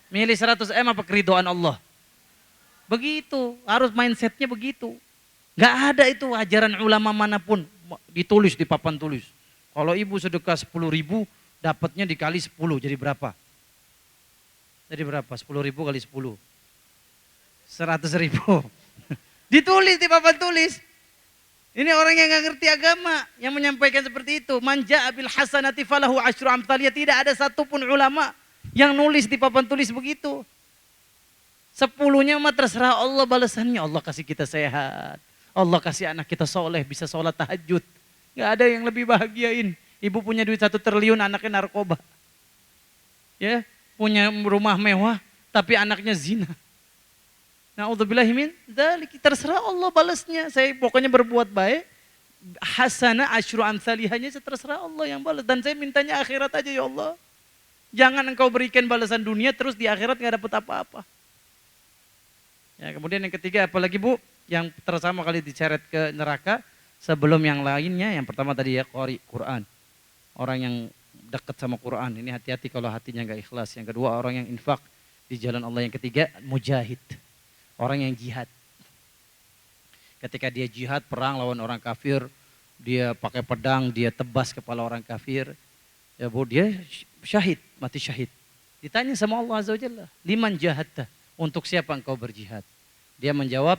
Milih 100 M apa keridhaan Allah? Begitu, harus mindsetnya begitu. Nggak ada itu ajaran ulama manapun ditulis di papan tulis. Kalau ibu sedekah 10.000, dapatnya dikali 10 jadi berapa? Jadi berapa? 10.000 kali 10. 100.000. Ditulis di papan tulis. Ini orang yang nggak ngerti agama yang menyampaikan seperti itu. Manja abil hasanati falahu asyru amthaliyah. Tidak ada satupun ulama yang nulis di papan tulis begitu. 10-nya mah terserah Allah balasannya. Allah kasih kita sehat. Allah kasih anak kita soleh, bisa sholat tahajud. Gak ada yang lebih bahagiain. Ibu punya duit 1 triliun, anaknya narkoba. Ya, punya rumah mewah, tapi anaknya zina. Na'udzubillahi min dzalik, terserah Allah balasnya. Saya pokoknya berbuat baik, hasanah asyru amsalihanya terserah Allah yang balas. Dan saya mintanya akhirat aja ya Allah. Jangan engkau berikan balasan dunia terus di akhirat gak dapat apa-apa. Ya, kemudian yang ketiga apalagi Bu yang pertama kali diseret ke neraka sebelum yang lainnya. Yang pertama tadi ya qari Quran. Orang yang dekat sama Quran. Ini hati-hati kalau hatinya gak ikhlas. Yang kedua orang yang infak di jalan Allah. Yang ketiga mujahid. Orang yang jihad. Ketika dia jihad perang lawan orang kafir, dia pakai pedang, dia tebas kepala orang kafir. Ya Bu, dia syahid, mati syahid. Ditanya sama Allah Azza wa Jalla, liman jahadta? Untuk siapa engkau berjihad? Dia menjawab,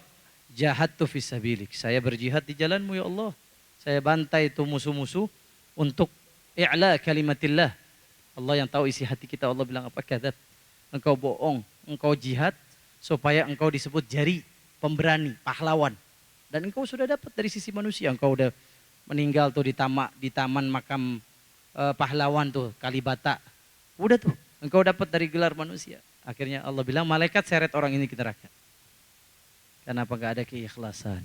jahadtu fisabilik. Saya berjihad di jalanmu ya Allah. Saya bantai itu musuh-musuh untuk i'la kalimatillah. Allah yang tahu isi hati kita. Allah bilang apa? Kadzab. Engkau bohong, engkau jihad supaya engkau disebut jari, pemberani, pahlawan. Dan engkau sudah dapat dari sisi manusia. Engkau udah meninggal tuh di taman makam pahlawan tuh, Kalibata. Udah tuh, engkau dapat dari gelar manusia. Akhirnya Allah bilang malaikat seret orang ini ke neraka. Kenapa gak ada keikhlasan?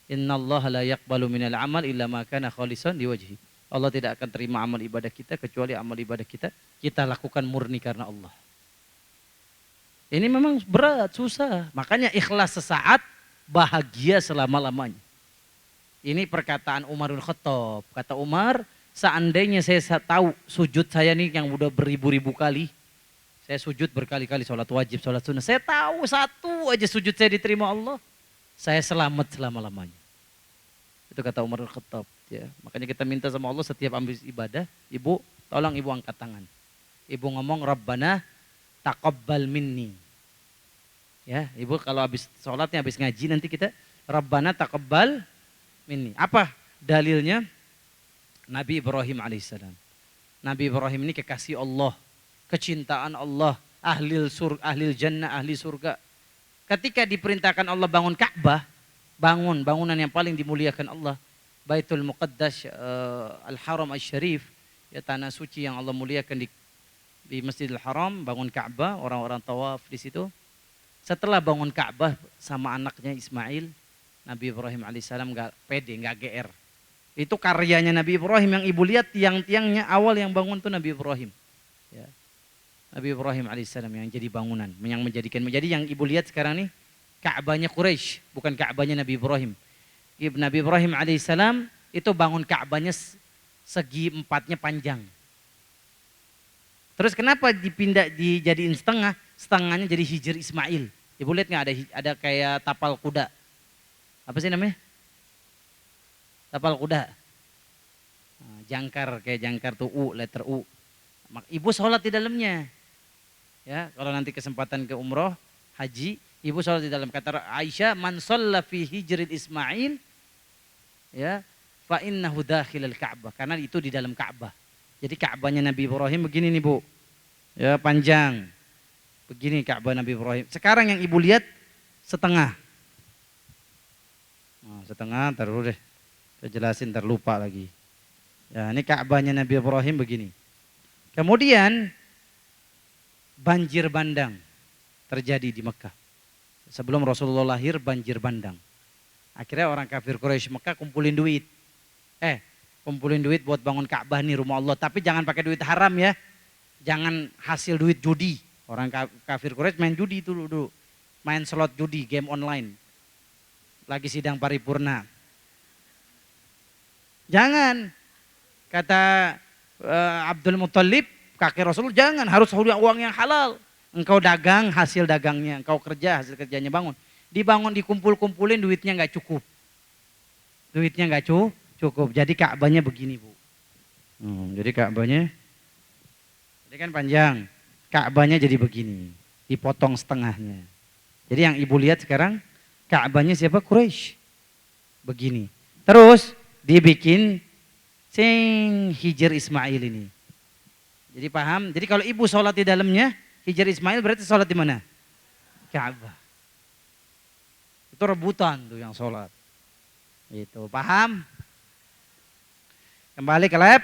Innallaha la yaqbalu minal amal illa ma kana khalisan liwajhi. Allah tidak akan terima amal ibadah kita kecuali amal ibadah kita lakukan murni karena Allah. Ini memang berat, susah. Makanya ikhlas sesaat, bahagia selama-lamanya. Ini perkataan Umar bin Khattab. Kata Umar, seandainya saya tahu sujud saya nih yang udah beribu-ribu kali. Saya sujud berkali-kali, sholat wajib, sholat sunnah. Saya tahu satu aja sujud saya diterima Allah. Saya selamat selama-lamanya. Itu kata Umar bin Khattab. Ya. Makanya kita minta sama Allah setiap ambil ibadah. Ibu, tolong ibu angkat tangan. Ibu ngomong, Rabbana taqabbal minni. Ya, ibu kalau habis sholatnya, habis ngaji nanti kita Rabbana taqabbal minni. Apa dalilnya? Nabi Ibrahim alaihissalam. Nabi Ibrahim ini kekasih Allah, kecintaan Allah, ahlil jannah, ahli surga. Ketika diperintahkan Allah bangun Ka'bah, bangunan yang paling dimuliakan Allah, Baitul Muqaddas, Al-Haram Asy-Syarif, ya tanah suci yang Allah muliakan di Masjidil Haram, bangun Ka'bah, orang-orang tawaf di situ. Setelah bangun Ka'bah sama anaknya Ismail, Nabi Ibrahim alaihissalam gak pede, gak GR. Itu karyanya Nabi Ibrahim yang ibu lihat tiang-tiangnya awal yang bangun tuh Nabi Ibrahim. Ya. Nabi Ibrahim alaihissalam yang jadi bangunan, yang menjadikan. Jadi yang ibu lihat sekarang nih Ka'bahnya Quraisy, bukan Ka'bahnya Nabi Ibrahim. Nabi Ibrahim alaihissalam itu bangun Ka'bahnya segi empatnya panjang. Terus kenapa dijadiin setengah? Setengahnya jadi Hijr Ismail. Ibu lihat nggak ada kayak tapal kuda? Apa sih namanya? Tapal kuda. Nah, jangkar, kayak jangkar tuh letter U. Ibu sholat di dalamnya. Ya, kalau nanti kesempatan ke umroh, haji, ibu sholat di dalam. Kata Aisyah, man shalla fi hijril Ismail, ya, fa innahu dakhilal Ka'bah. Karena itu di dalam Ka'bah. Jadi Ka'bahnya Nabi Ibrahim begini nih Bu. Ya, panjang. Begini Ka'bah Nabi Ibrahim. Sekarang yang ibu lihat setengah. Nah, setengah taruh deh. Saya jelasin terlupa lagi. Ya, ini Ka'bahnya Nabi Ibrahim begini. Kemudian banjir bandang terjadi di Mekah. Sebelum Rasulullah lahir banjir bandang. Akhirnya orang kafir Quraisy Mekah kumpulin duit. Kumpulin duit buat bangun Ka'bah nih rumah Allah. Tapi jangan pakai duit haram ya. Jangan hasil duit judi. Orang kafir Quraisy main judi dulu. Main slot judi, game online. Lagi sidang paripurna. Jangan. Kata Abdul Muthalib, kakek Rasul, jangan. Harus uang yang halal. Engkau dagang hasil dagangnya. Engkau kerja hasil kerjanya bangun. Dikumpul-kumpulin duitnya gak cukup. Duitnya nggak cukup. Jadi Ka'bahnya begini, Bu. Jadi Ka'bahnya, jadi kan panjang. Ka'bahnya jadi begini, dipotong setengahnya. Jadi yang ibu lihat sekarang Ka'bahnya siapa? Quraisy. Begini. Terus dibikin sing Hijr Ismail ini. Jadi paham? Jadi kalau ibu sholat di dalamnya Hijr Ismail berarti sholat di mana? Ka'bah. Itu rebutan tuh yang sholat. Itu paham? Kembali ke lab.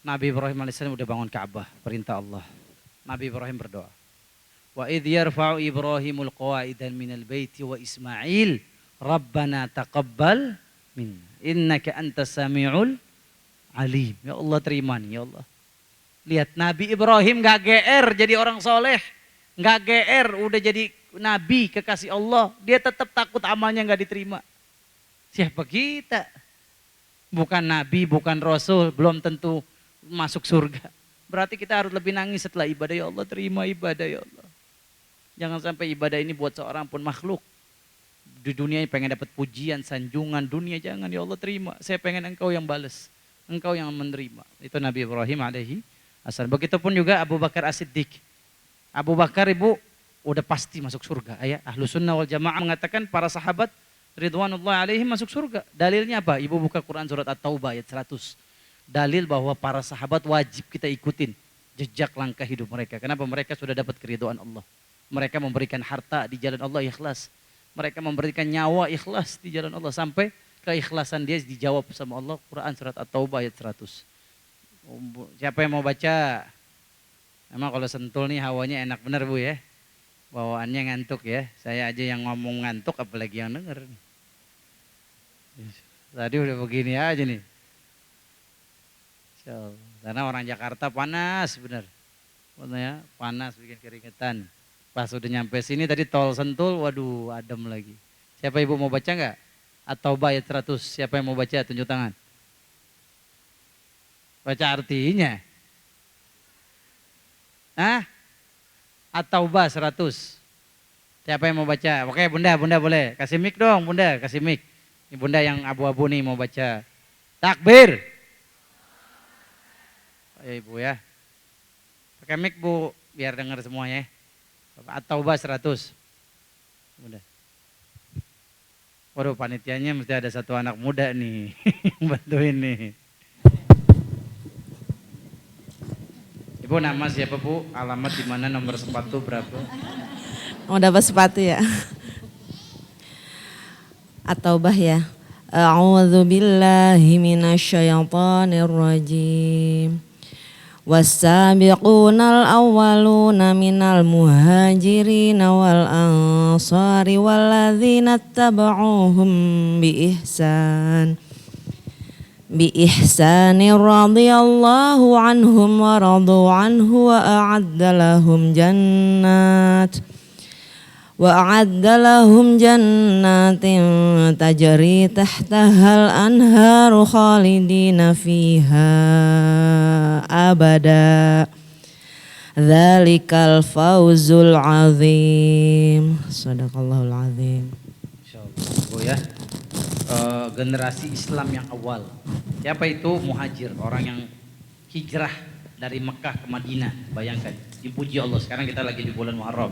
Nabi Ibrahim alaihissalam udah bangun Ka'bah, perintah Allah. Nabi Ibrahim berdoa. Wa idh yarfa'u Ibrahimul qawaidan minal baiti wa Ismail Rabbana taqabbal minna innaka antas sami'ul alim. Ya Allah terima nih ya Allah. Lihat Nabi Ibrahim gak GR jadi orang soleh. Gak GR udah jadi Nabi kekasih Allah. Dia tetap takut amalnya gak diterima. Siapa kita? Bukan Nabi, bukan Rasul, belum tentu masuk surga. Berarti kita harus lebih nangis setelah ibadah. Ya Allah terima ibadah ya Allah. Jangan sampai ibadah ini buat seorang pun makhluk. Di dunia pengen dapat pujian, sanjungan dunia, jangan ya Allah terima. Saya pengen engkau yang balas, engkau yang menerima. Itu Nabi Ibrahim alaihi assalam. Begitupun juga Abu Bakar As-Siddiq. Abu Bakar ibu udah pasti masuk surga. Ayah Ahlus Sunnah wal Jamaah mengatakan para sahabat ridwanullah alaihim masuk surga. Dalilnya apa? Ibu buka Quran surat At-Taubah ayat 100. Dalil bahwa para sahabat wajib kita ikutin jejak langkah hidup mereka. Kenapa? Mereka sudah dapat keridhaan Allah. Mereka memberikan harta di jalan Allah ikhlas. Mereka memberikan nyawa ikhlas di jalan Allah. Sampai keikhlasan dia dijawab sama Allah. Quran surat At-Taubah ayat 100. Siapa yang mau baca? Emang kalau sentul nih hawanya enak bener Bu ya. Bawaannya ngantuk ya. Saya aja yang ngomong ngantuk apalagi yang denger. Tadi udah begini aja nih. Karena orang Jakarta panas bener. Maksudnya panas bikin keringetan. Pas udah nyampe sini tadi tol Sentul, waduh adem lagi. Siapa ibu mau baca nggak? At-Taubah ayat 100. Siapa yang mau baca tunjuk tangan. Baca artinya. Hah? At-Taubah 100. Siapa yang mau baca? Oke bunda boleh. Kasih mic dong bunda, kasih mic. Ini bunda yang abu-abu nih mau baca. Takbir. Ya ibu ya. Pakai mic bu, biar dengar semuanya. At-Taubah 100. Bunda. Waduh panitianya mesti ada satu anak muda nih. Bantuin nih. Ibu nama siapa Bu? Alamat di mana, nomor sepatu berapa? Mau dapat sepatu ya? At-Taubah ya. A'udzu billahi minasyaitonir rajim. Was-sabiqunal awwaluna minal muhajirin wal ansari walladzina tabauhum bi ihsan radhiyallahu anhum wa radu anhu وأعد لهم جنات تجري تحتها الأنهار خالدين فيها أبدا ذلك الفوز العظيم صدق الله العظيم. Insyaallah Bu ya. Generasi Islam yang awal. Siapa itu? Muhajir, orang yang hijrah dari Mekah ke Madinah. Bayangkan, dipuji Allah. Sekarang kita lagi di bulan Muharram.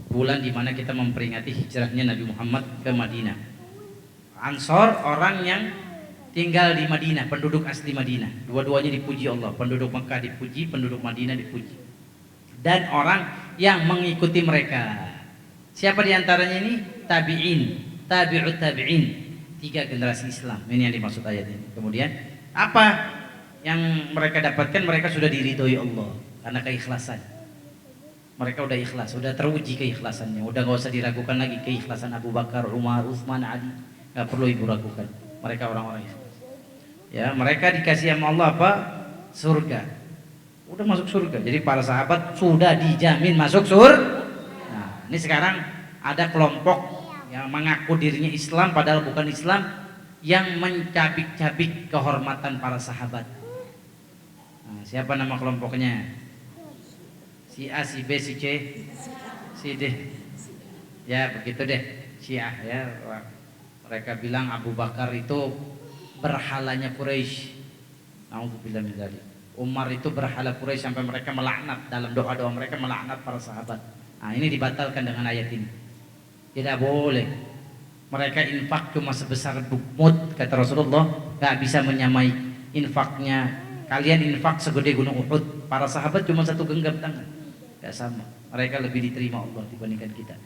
Bulan di mana kita memperingati hijrahnya Nabi Muhammad ke Madinah. Ansor orang yang tinggal di Madinah, penduduk asli Madinah. Dua-duanya dipuji Allah. Penduduk Mekah dipuji, penduduk Madinah dipuji. Dan orang yang mengikuti mereka. Siapa di antaranya ini? Tabi'in, tabi'ut tabi'in. 3 generasi Islam. Ini yang dimaksud ayat ini. Kemudian apa yang mereka dapatkan? Mereka sudah diridhoi Allah karena keikhlasan. Mereka udah ikhlas, udah teruji keikhlasannya, udah gak usah diragukan lagi keikhlasan Abu Bakar, Umar, Utsman, Ali, gak perlu ibu ragukan. Mereka orang-orang ikhlas. Ya, mereka dikasih sama Allah apa? Surga. Udah masuk surga. Jadi para sahabat sudah dijamin masuk surga. Nah, ini sekarang ada kelompok yang mengaku dirinya Islam padahal bukan Islam, yang mencabik-cabik kehormatan para sahabat. Nah, siapa nama kelompoknya? Si A, si B, si C, si D. Ya begitu deh. Syiah ya. Mereka bilang Abu Bakar itu berhalanya Quraisy. Nauzubillah min dzalik. Umar itu berhala Quraisy sampai mereka melaknat, dalam doa-doa mereka melaknat para sahabat. Nah, ini dibatalkan dengan ayat ini. Tidak boleh. Mereka infak cuma sebesar bukmut, kata Rasulullah, gak bisa menyamai infaknya. Kalian infak segede gunung Uhud, para sahabat cuma satu genggam tangan, gak sama. Mereka lebih diterima Allah dibandingkan kita.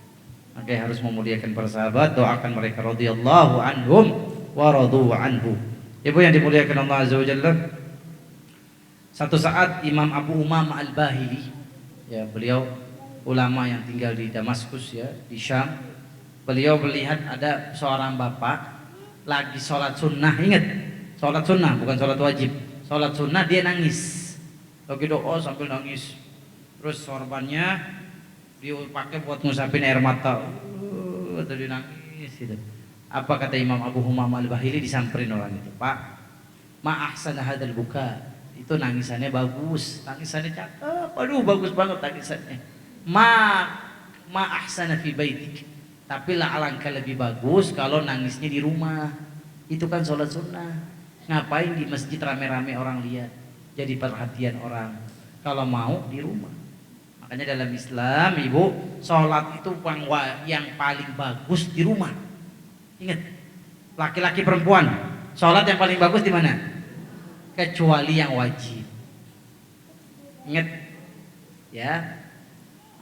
Maka harus memuliakan para sahabat, doakan mereka radhiyallahu anhum wa radu anhu. Ibu yang dimuliakan Allah Azza wa Jalla, satu saat Imam Abu Umamah Al-Bahili, ya beliau ulama yang tinggal di Damaskus ya, di Syam. Beliau melihat ada seorang bapak lagi sholat sunnah, ingat, sholat sunnah bukan sholat wajib, sholat sunnah, dia nangis, lagi doa sambil nangis, terus sorbannya dipakai buat ngusapin air mata, tadi nangis gitu. Apa kata Imam Abu Umamah Al-Bahili? Disamperin orang itu, Pak, ma ahsana hadzal buka, itu nangisannya bagus, nangisannya cakep, aduh bagus banget nangisannya. Ma ahsana fi baitik, tapi lah alangkah lebih bagus kalau nangisnya di rumah. Itu kan sholat sunnah. Ngapain di masjid rame-rame orang lihat, jadi perhatian orang. Kalau mau di rumah. Makanya dalam Islam, ibu, sholat itu yang paling bagus di rumah. Ingat, laki-laki perempuan, sholat yang paling bagus di mana? Kecuali yang wajib. Ingat, ya.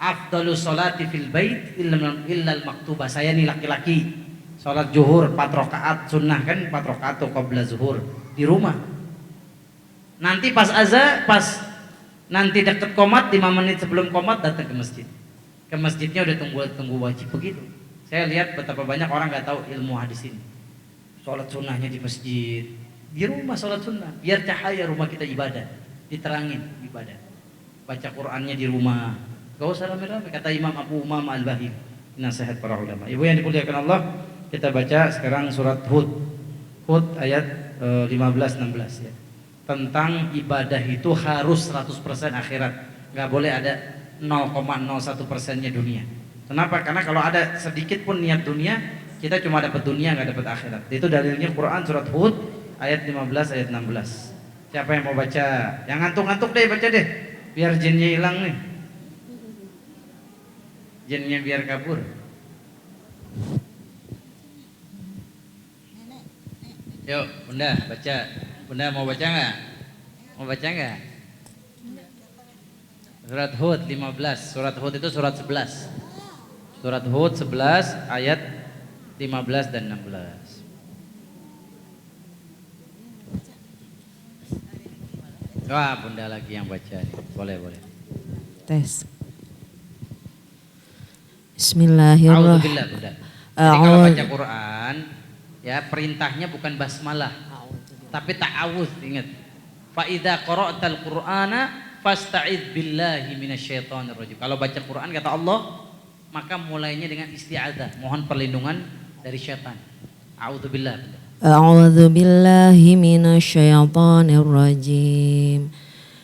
Afdalus sholati fil bait illal maktubah. Saya nih laki-laki, sholat zuhur 4 rakaat sunnah kan, 4 rakaat atau qabla zuhur di rumah. Nanti pas azan, pas nanti deket qomat 5 menit sebelum qomat datang ke masjid. Ke masjidnya udah tunggu wajib begitu. Saya lihat betapa banyak orang nggak tahu ilmu hadis ini. Sholat sunnahnya di masjid, di rumah sholat sunnah, biar cahaya rumah kita ibadah, diterangin ibadah. Baca Qur'annya di rumah. Gak usah rame-rame, kata Imam Abu Umamah Al-Bahili, nasihat para ulama. Ibu yang dimuliakan Allah, kita baca sekarang surat Hud ayat 15-16 ya. Tentang ibadah itu harus 100% akhirat, gak boleh ada 0,01%-nya dunia. Kenapa? Karena kalau ada sedikit pun niat dunia, kita cuma dapat dunia, gak dapat akhirat. Itu dalilnya Quran surat Hud ayat 15 ayat 16. Siapa yang mau baca? Yang ngantuk-ngantuk deh baca deh, biar jinnya hilang nih. Jinnya biar kabur. Yuk, Bunda baca. Bunda mau baca nggak? Mau baca nggak? Surat Hud 15. Surat Hud itu surat 11. Surat Hud 11 ayat 15 dan 16. Wah, Bunda lagi yang baca nih. Boleh. Tes. Bismillahirrahmanirrahim. A'udzubillah, Bunda. Jadi kalau baca Quran, ya perintahnya bukan basmalah, tapi ta'awudz, ingat. Fa idza qara'tal Qur'ana fasta'idz billahi minasyaitonir rajim. Kalau baca Quran kata Allah, maka mulainya dengan isti'adzah, mohon perlindungan dari syaitan. A'udzubillah. A'udzu billahi minasyaitonir rajim.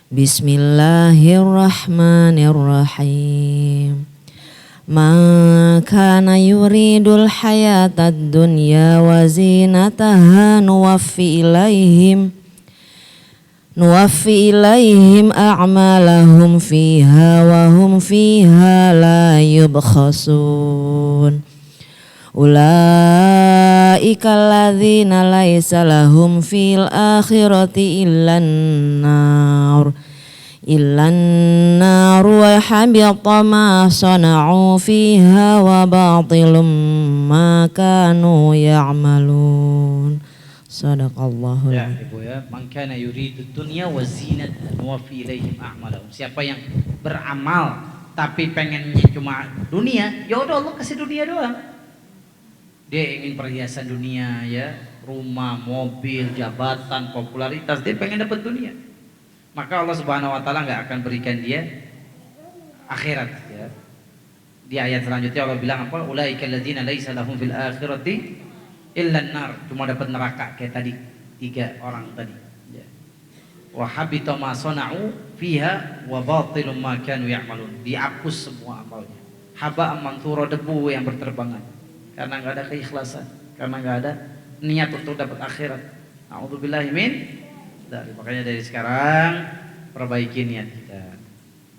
Bismillahirrahmanirrahim. Man kana yuridul hayatad dunya wa zinataha nuwaffi ilaihim a'malahum fiha wa hum fiha la yubkhasun. Ulaika alladzina laisa lahum fil akhirati illan nar wa habita ma sana'u fiha wa batilum ma kanu ya'malun. Sadaqallahul ya, Ibu ya, man kana yuridu dunya wa zinataha nuwaffi ilaihim a'malahum. Siapa yang beramal tapi pengennya cuma dunia, ya udah Allah kasih dunia doang. Dia ingin perhiasan dunia ya, rumah, mobil, jabatan, popularitas, dia pengen dapat dunia. Maka Allah Subhanahu wa taala enggak akan berikan dia akhirat ya. Di ayat selanjutnya Allah bilang apa? Ulaika alladzina laisa lahum fil akhirati illa an-nar, cuma dapat neraka kayak tadi 3 orang tadi ya. Wa habita ma sana'u fiha wa batilum ma kanu ya'malun, dihapus semua amalnya. Haba mansura, debu yang berterbangan. karena nggak ada keikhlasan, karena nggak ada niat untuk dapat akhirat. A'udzubillahi min dzalik. Makanya dari sekarang perbaiki niat kita.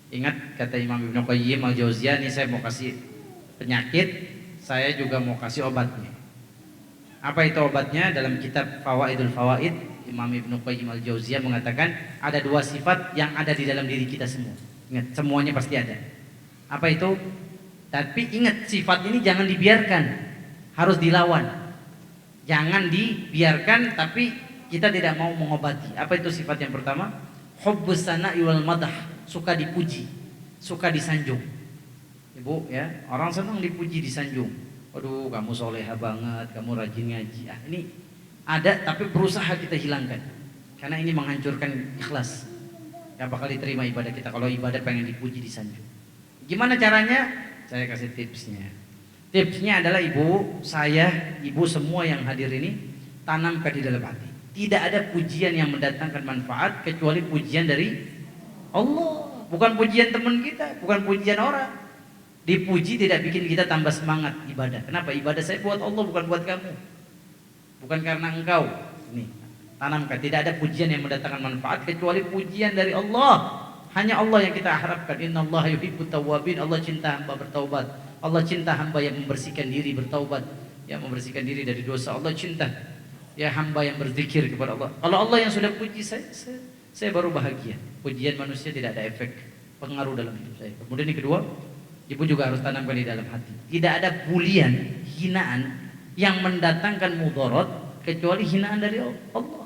Ingat kata Imam Ibnu Qayyim al-Jauziyah, nih saya mau kasih penyakit, saya juga mau kasih obatnya. Apa itu obatnya? Dalam kitab Fawaidul Fawaid, Imam Ibnu Qayyim al-Jauziyah mengatakan ada dua sifat yang ada di dalam diri kita semua. Ingat, semuanya pasti ada. Apa itu? Tapi ingat, sifat ini jangan dibiarkan, harus dilawan. Jangan dibiarkan tapi kita tidak mau mengobati. Apa itu sifat yang pertama? Hubbus sana'i wal madah, suka dipuji, suka disanjung. Ibu ya, orang senang dipuji, disanjung. Waduh, kamu soleha banget, kamu rajin ngaji. Ah, ini ada tapi berusaha kita hilangkan. Karena ini menghancurkan ikhlas. Gak bakal diterima ibadah kita kalau ibadah pengen dipuji, disanjung. Gimana caranya? Saya kasih tipsnya. Tipsnya adalah ibu, saya, ibu semua yang hadir ini tanamkan di dalam hati. Tidak ada pujian yang mendatangkan manfaat kecuali pujian dari Allah. Bukan pujian teman kita, bukan pujian orang. Dipuji tidak bikin kita tambah semangat ibadah. Kenapa? Ibadah saya buat Allah, bukan buat kamu. Bukan karena engkau. Nih, tanamkan. Tidak ada pujian yang mendatangkan manfaat kecuali pujian dari Allah. Hanya Allah yang kita harapkan. Innallaha yuhibbut tawwabin. Allah cinta hamba bertaubat. Allah cinta hamba yang membersihkan diri bertaubat, yang membersihkan diri dari dosa. Allah cinta ya hamba yang berzikir kepada Allah. Kalau Allah yang sudah puji saya baru bahagia. Pujian manusia tidak ada efek pengaruh dalam hidup saya. Kemudian yang kedua, ibu juga harus tanamkan di dalam hati. Tidak ada bulian, hinaan yang mendatangkan mudarat kecuali hinaan dari Allah.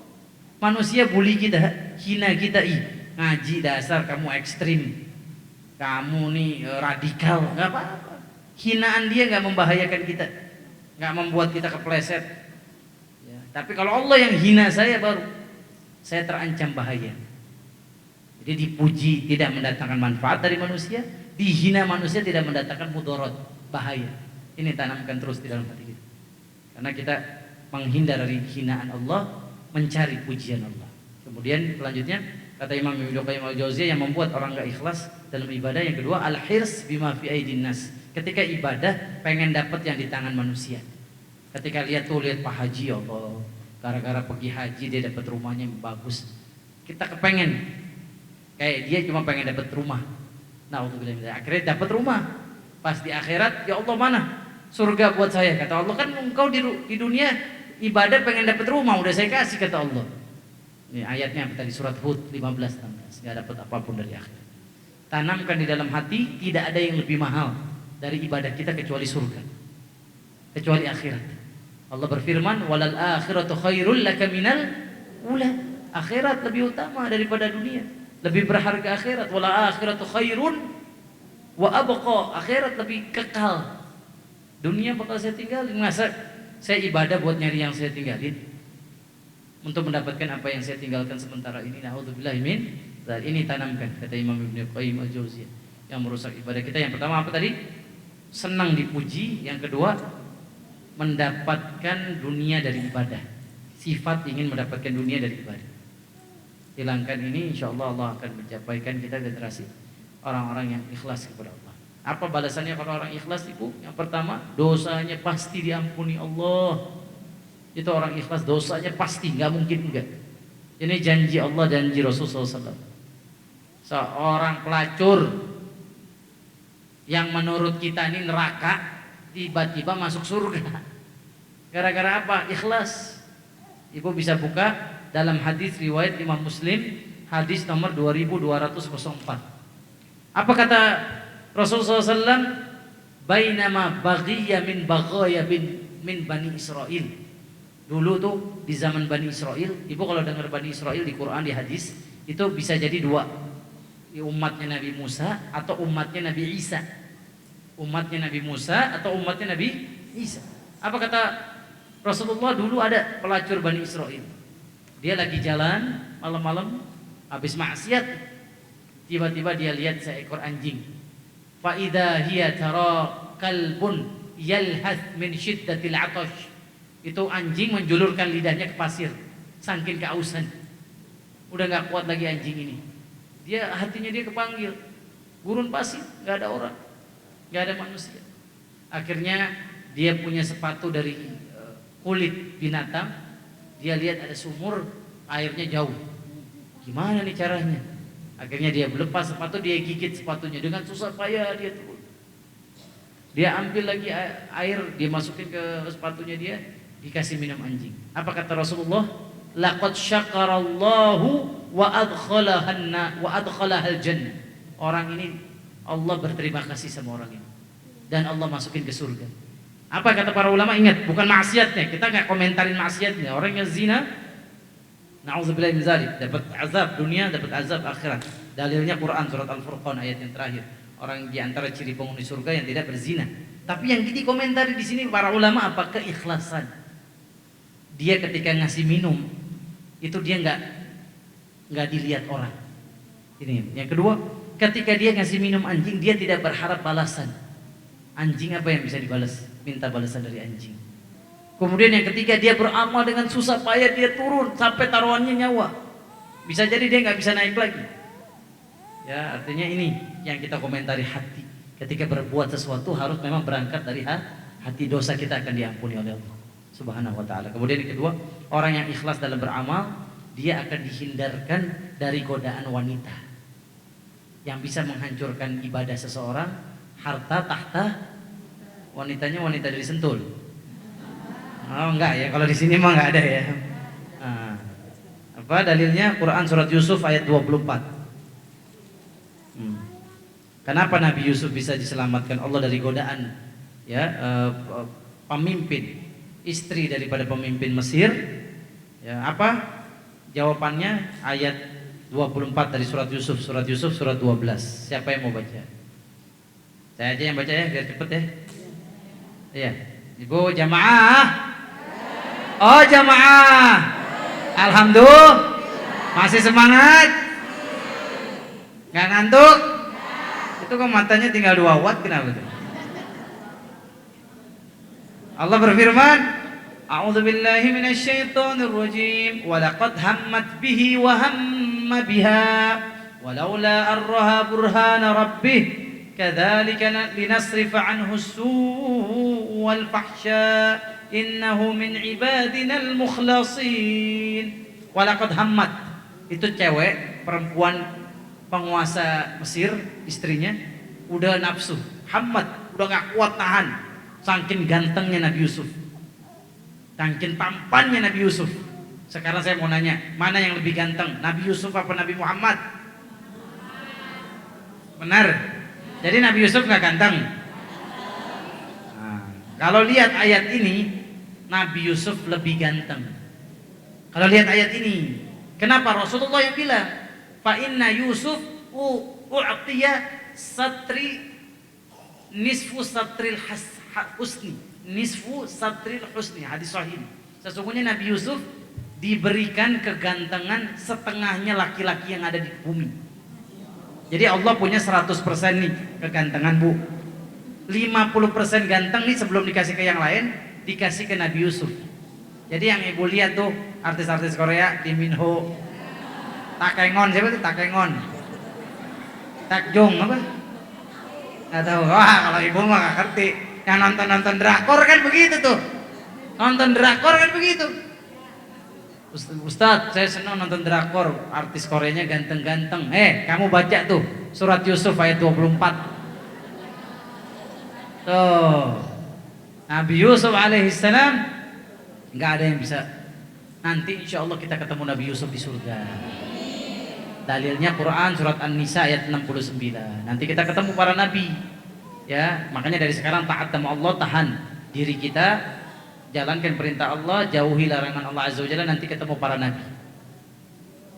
Manusia bully kita, hina kita, ngaji dasar kamu ekstrim, kamu nih radikal, nggak apa-apa. Hinaan dia nggak membahayakan kita, nggak membuat kita kepleset. Ya, tapi kalau Allah yang hina saya, baru saya terancam bahaya. Jadi dipuji tidak mendatangkan manfaat dari manusia, dihina manusia tidak mendatangkan mudarat, bahaya. Ini tanamkan terus di dalam hati kita. Karena kita menghindar dari hinaan Allah, mencari pujian Allah. Kemudian selanjutnya kata Imam Ibnu Qayyim al-Jauziyah yang membuat orang enggak ikhlas dalam ibadah, yang kedua al-hirs bima fi aidin nas. Ketika ibadah pengen dapat yang di tangan manusia. Ketika lihat Pak Haji, Allah, gara-gara pergi haji dia dapat rumahnya yang bagus. Kita kepengen kayak dia, cuma pengen dapat rumah. Nah, untuk akhirnya dapat rumah. Pas di akhirat, ya Allah, mana surga buat saya? Kata Allah, kan engkau di dunia ibadah pengen dapat rumah, udah saya kasih, kata Allah. Ini ayatnya tadi surat Hud 15-16, nggak dapat apapun dari akhirat. Tanamkan di dalam hati, tidak ada yang lebih mahal dari ibadah kita kecuali surga, kecuali akhirat. Allah berfirman, walal akhiratu khairul laka minal ula. Akhirat lebih utama daripada dunia, lebih berharga akhirat. Wal akhiratu khairun wa abqa. Akhirat lebih kekal. Dunia bakal saya tinggalin. Masa saya ibadah buat nyari yang saya tinggalin, untuk mendapatkan apa yang saya tinggalkan sementara ini? Na'udzubillahi min dzalik. Ini tanamkan, kata Imam Ibnu Qayyim al-Jauziyah, yang merusak ibadah kita. Yang pertama apa tadi? Senang dipuji. Yang kedua, mendapatkan dunia dari ibadah. Sifat ingin mendapatkan dunia dari ibadah. Hilangkan ini, insya Allah Allah akan mencapaikan kita generasi orang-orang yang ikhlas kepada Allah. Apa balasannya kalau orang ikhlas, Ibu? Yang pertama, dosanya pasti diampuni Allah. Itu orang ikhlas, dosanya pasti, nggak mungkin enggak. Ini janji Allah, janji Rasulullah SAW. Seorang pelacur yang menurut kita ini neraka, tiba-tiba masuk surga. Gara-gara apa? Ikhlas. Ibu bisa buka dalam hadis riwayat Imam Muslim, hadis nomor 2204. Apa kata Rasulullah SAW? Bainama baghiya min baghaya min Bani Israel. Dulu tuh di zaman Bani Israel, Ibu kalau dengar Bani Israel di Quran, di hadis, itu bisa jadi dua. Umatnya Nabi Musa atau umatnya Nabi Isa. Umatnya Nabi Musa atau umatnya Nabi Isa. Apa kata Rasulullah? Dulu ada pelacur Bani Israel. Dia lagi jalan malam-malam habis maksiat, tiba-tiba dia lihat seekor anjing. Fa idza hiya tara kalbun yalhath min shiddatil 'atash. Itu anjing menjulurkan lidahnya ke pasir saking kehausan. Udah nggak kuat lagi anjing ini. Hatinya dia kepanggil. Gurun pasir, nggak ada orang, nggak ada manusia. Akhirnya dia punya sepatu dari kulit binatang, dia lihat ada sumur, airnya jauh. Gimana nih caranya? Akhirnya dia melepas sepatu, dia gigit sepatunya dengan susah payah dia turun. Dia ambil lagi air, dia masukin ke sepatunya dia, dikasih minum anjing. Apa kata Rasulullah? Laqad syakarallahu wa adkhalahal jannah. Orang ini Allah berterima kasih sama orang ini dan Allah masukin ke surga. Apa kata para ulama? Ingat, bukan maksiatnya. Kita nggak komentarin maksiatnya. Orang yang zina, na'udzubillahi min dzalik, dapat azab dunia, dapat azab akhirat. Dalilnya Quran surat Al-Furqan ayat yang terakhir. Orang di antara ciri penghuni surga yang tidak berzina. Tapi yang dikomentari di sini para ulama apa? Keikhlasan. Dia ketika ngasih minum itu dia nggak dilihat orang. Ini yang kedua, ketika dia ngasih minum anjing, dia tidak berharap balasan. Anjing apa yang bisa dibalas? Minta balasan dari anjing. Kemudian yang ketiga, dia beramal dengan susah payah, dia turun sampai taruhannya nyawa. Bisa jadi dia nggak bisa naik lagi. Ya, artinya ini yang kita komentari hati. Ketika berbuat sesuatu harus memang berangkat dari hati, dosa kita akan diampuni oleh Allah Subhanahu wa taala. Kemudian yang kedua, orang yang ikhlas dalam beramal, dia akan dihindarkan dari godaan wanita yang bisa menghancurkan ibadah seseorang. Harta tahta, wanitanya wanita dari Sentul. Oh enggak ya, kalau di sini mah enggak ada ya. Nah, apa dalilnya? Quran surat Yusuf ayat 24. Kenapa Nabi Yusuf bisa diselamatkan Allah dari godaan ya pemimpin, istri daripada pemimpin Mesir? Ya, apa? Jawabannya ayat 24 dari surat Yusuf surat 12. Siapa yang mau baca? Saya aja yang baca ya, biar cepet ya. Iya, Ibu jamaah. Oh jamaah. Alhamdulillah. Masih semangat? Nggak ngantuk? Itu kok matanya tinggal 2 watt, kenapa tuh? Allah berfirman, A'udzu billahi minasyaitonir rajim. Wa laqad hammat bihi wa hamma biha walaula arraha burhana rabbih kadzalika linasrifa anhu as-su'u wal fahsya innahu min ibadinal mukhlasin. Wa laqad hammat, itu cewek perempuan penguasa Mesir, istrinya udah nafsu, hammat, udah gak kuat tahan, saking gantengnya Nabi Yusuf, saking tampannya Nabi Yusuf. Sekarang saya mau nanya, mana yang lebih ganteng, Nabi Yusuf apa Nabi Muhammad? Benar. Jadi Nabi Yusuf gak ganteng. Nah, kalau lihat ayat ini, Nabi Yusuf lebih ganteng. Kalau lihat ayat ini, kenapa Rasulullah yang bilang, fa inna Yusuf u'tiya satri nisfu satril husni, nisfu satril husni, hadis sahih. Sesungguhnya Nabi Yusuf diberikan kegantengan setengahnya laki-laki yang ada di bumi. Jadi Allah punya 100% nih kegantengan, Bu. 50% ganteng nih sebelum dikasih ke yang lain, dikasih ke Nabi Yusuf. Jadi yang Ibu lihat tuh artis-artis Korea, Lee Min Ho, Takengon, siapa tuh Takengon? Takjong apa? Nggak tahu. Wah, kalau Ibu mah nggak ngerti. Yang nonton drakor kan begitu tuh. Nonton drakor kan begitu. Ustadz, saya senang nonton drakor, artis Koreanya ganteng-ganteng. Kamu baca tuh surat Yusuf ayat 24. Tuh, Nabi Yusuf alaihissalam nggak ada yang bisa. Nanti insya Allah kita ketemu Nabi Yusuf di surga. Dalilnya Quran surat An-Nisa ayat 69. Nanti kita ketemu para nabi. Ya, makanya dari sekarang taat sama Allah, tahan diri kita, jalankan perintah Allah, jauhi larangan Allah Azza wa Jalla, nanti ketemu para nabi.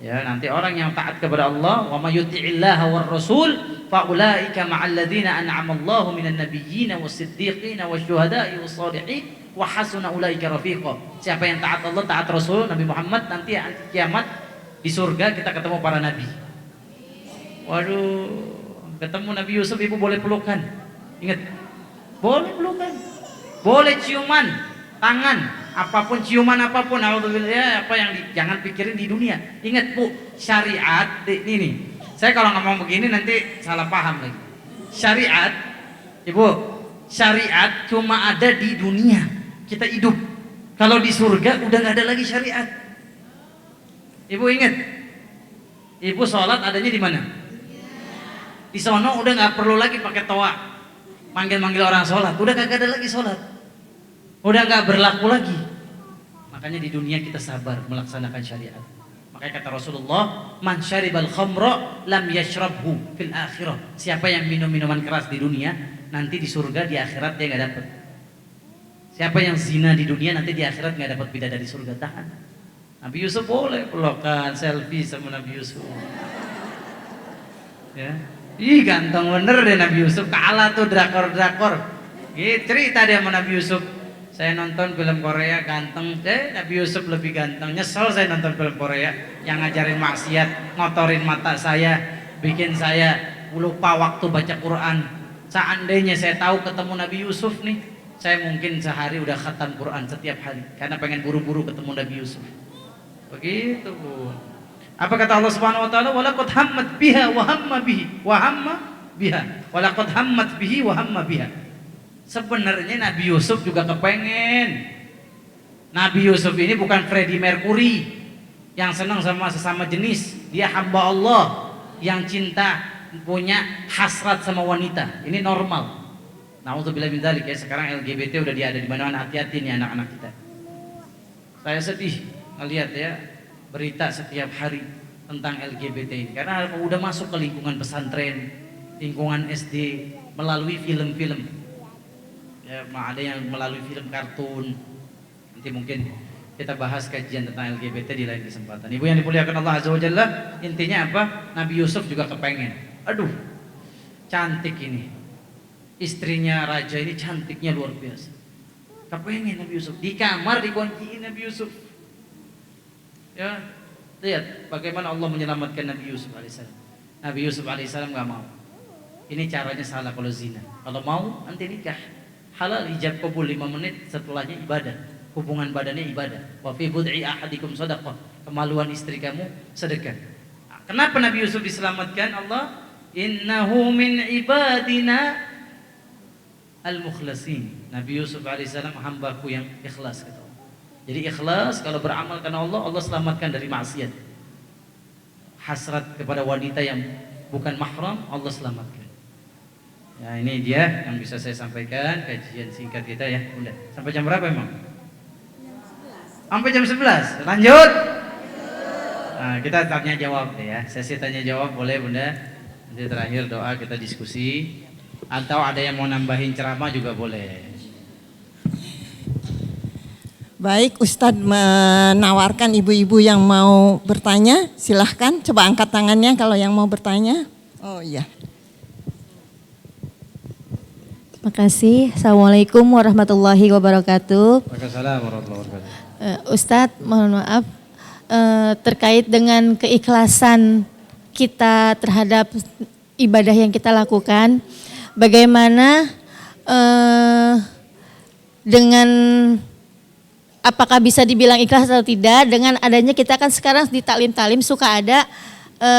Ya, nanti orang yang taat kepada Allah, wa may yuti'illaha war rasul fa ulaika ma'al ladzina an'ama Allahu minan nabiyyin was-siddiqin wasyuhada'i was-shalihin wa hasuna ulaika rafiqa. Siapa yang taat Allah, taat Rasul Nabi Muhammad, nanti hari kiamat di surga kita ketemu para nabi. Waduh, ketemu Nabi Yusuf, Ibu boleh pelukan. Ingat, boleh pelukan, boleh ciuman tangan, apapun, ciuman apapun. Alhamdulillah, apa yang jangan pikirin di dunia. Ingat Bu, syariat ini. Saya kalau ngomong begini nanti salah paham lagi. Syariat, Ibu, syariat cuma ada di dunia kita hidup. Kalau di surga udah nggak ada lagi syariat. Ibu ingat, ibu sholat adanya di mana? Di sono udah nggak perlu lagi pakai toa, manggil-manggil orang sholat. Udah nggak ada lagi sholat, udah nggak berlaku lagi. Makanya di dunia kita sabar melaksanakan syariat. Makanya kata Rasulullah, man syaribal khamra lam yashrabhu fil akhirah. Siapa yang minum minuman keras di dunia, nanti di surga, di akhirat dia nggak dapat. Siapa yang zina di dunia, nanti di akhirat nggak dapat bidadari surga. Tahan. Nabi Yusuf boleh pelukan selfie sama Nabi Yusuf. Ya, ih ganteng bener deh Nabi Yusuf, kalah tuh drakor-drakor. Gitu cerita dia sama Nabi Yusuf. Saya nonton film Korea ganteng, Nabi Yusuf lebih ganteng. Nyesel saya nonton film Korea yang ngajarin maksiat, ngotorin mata saya, bikin saya lupa waktu baca Quran. Seandainya saya tahu ketemu Nabi Yusuf nih, saya mungkin sehari udah khatam Quran setiap hari karena pengen buru-buru ketemu Nabi Yusuf. Begitu, Bu. Apa kata Allah Subhanahu wa taala? Walaqad hammat biha wa hamma bihi wa hamma biha. Walaqad hammat bihi wa hamma biha. Sebenarnya Nabi Yusuf juga kepengen. Nabi Yusuf ini bukan Freddie Mercury yang senang sama sesama jenis. Dia hamba Allah yang cinta, punya hasrat sama wanita. Ini normal. Nauzubillah min dzalik, ya. Sekarang LGBT udah ada di mana-mana. Hati-hati nih anak-anak kita. Saya sedih ngelihat ya berita setiap hari tentang LGBT ini, karena udah masuk ke lingkungan pesantren, lingkungan SD, melalui film-film. Ya, ada yang melalui film kartun. Nanti mungkin kita bahas kajian tentang LGBT di lain kesempatan. Ibu yang dimuliakan Allah Azza wa Jalla, intinya apa? Nabi Yusuf juga kepengen. Aduh, cantik ini. Istrinya raja ini cantiknya luar biasa. Kepengen Nabi Yusuf. Di kamar dikunciin Nabi Yusuf. Ya, lihat bagaimana Allah menyelamatkan Nabi Yusuf alaihissalam. Nabi Yusuf alaihissalam nggak mau. Ini caranya salah kalau zina. Kalau mau nanti nikah. Halal ijab kabul 5 menit, setelahnya ibadah. Hubungan badannya ibadah. Wa fi bud'i ahadikum shadaqah. Kemaluan istri kamu sedekah. Kenapa Nabi Yusuf diselamatkan Allah? Innahu min ibadina al-mukhlasin. Nabi Yusuf alaihissalam hambaku yang ikhlas, kata Allah. Jadi ikhlas kalau beramal karena Allah, Allah selamatkan dari maksiat. Hasrat kepada wanita yang bukan mahram, Allah selamatkan. Ya, ini dia yang bisa saya sampaikan kajian singkat kita ya, Bunda. Sampai jam berapa emang? Sampai jam 11. Lanjut. Nah, kita tanya jawab deh ya. Sesi tanya jawab boleh, Bunda. Nanti terakhir doa kita diskusi. Atau ada yang mau nambahin ceramah juga boleh. Baik, Ustadz menawarkan ibu-ibu yang mau bertanya, silahkan coba angkat tangannya kalau yang mau bertanya. Oh iya. Makasih. Assalamualaikum warahmatullahi wabarakatuh. Waalaikumsalam warahmatullahi wabarakatuh. Ustadz, mohon maaf terkait dengan keikhlasan kita terhadap ibadah yang kita lakukan, bagaimana dengan apakah bisa dibilang ikhlas atau tidak dengan adanya kita kan sekarang di taklim-taklim suka ada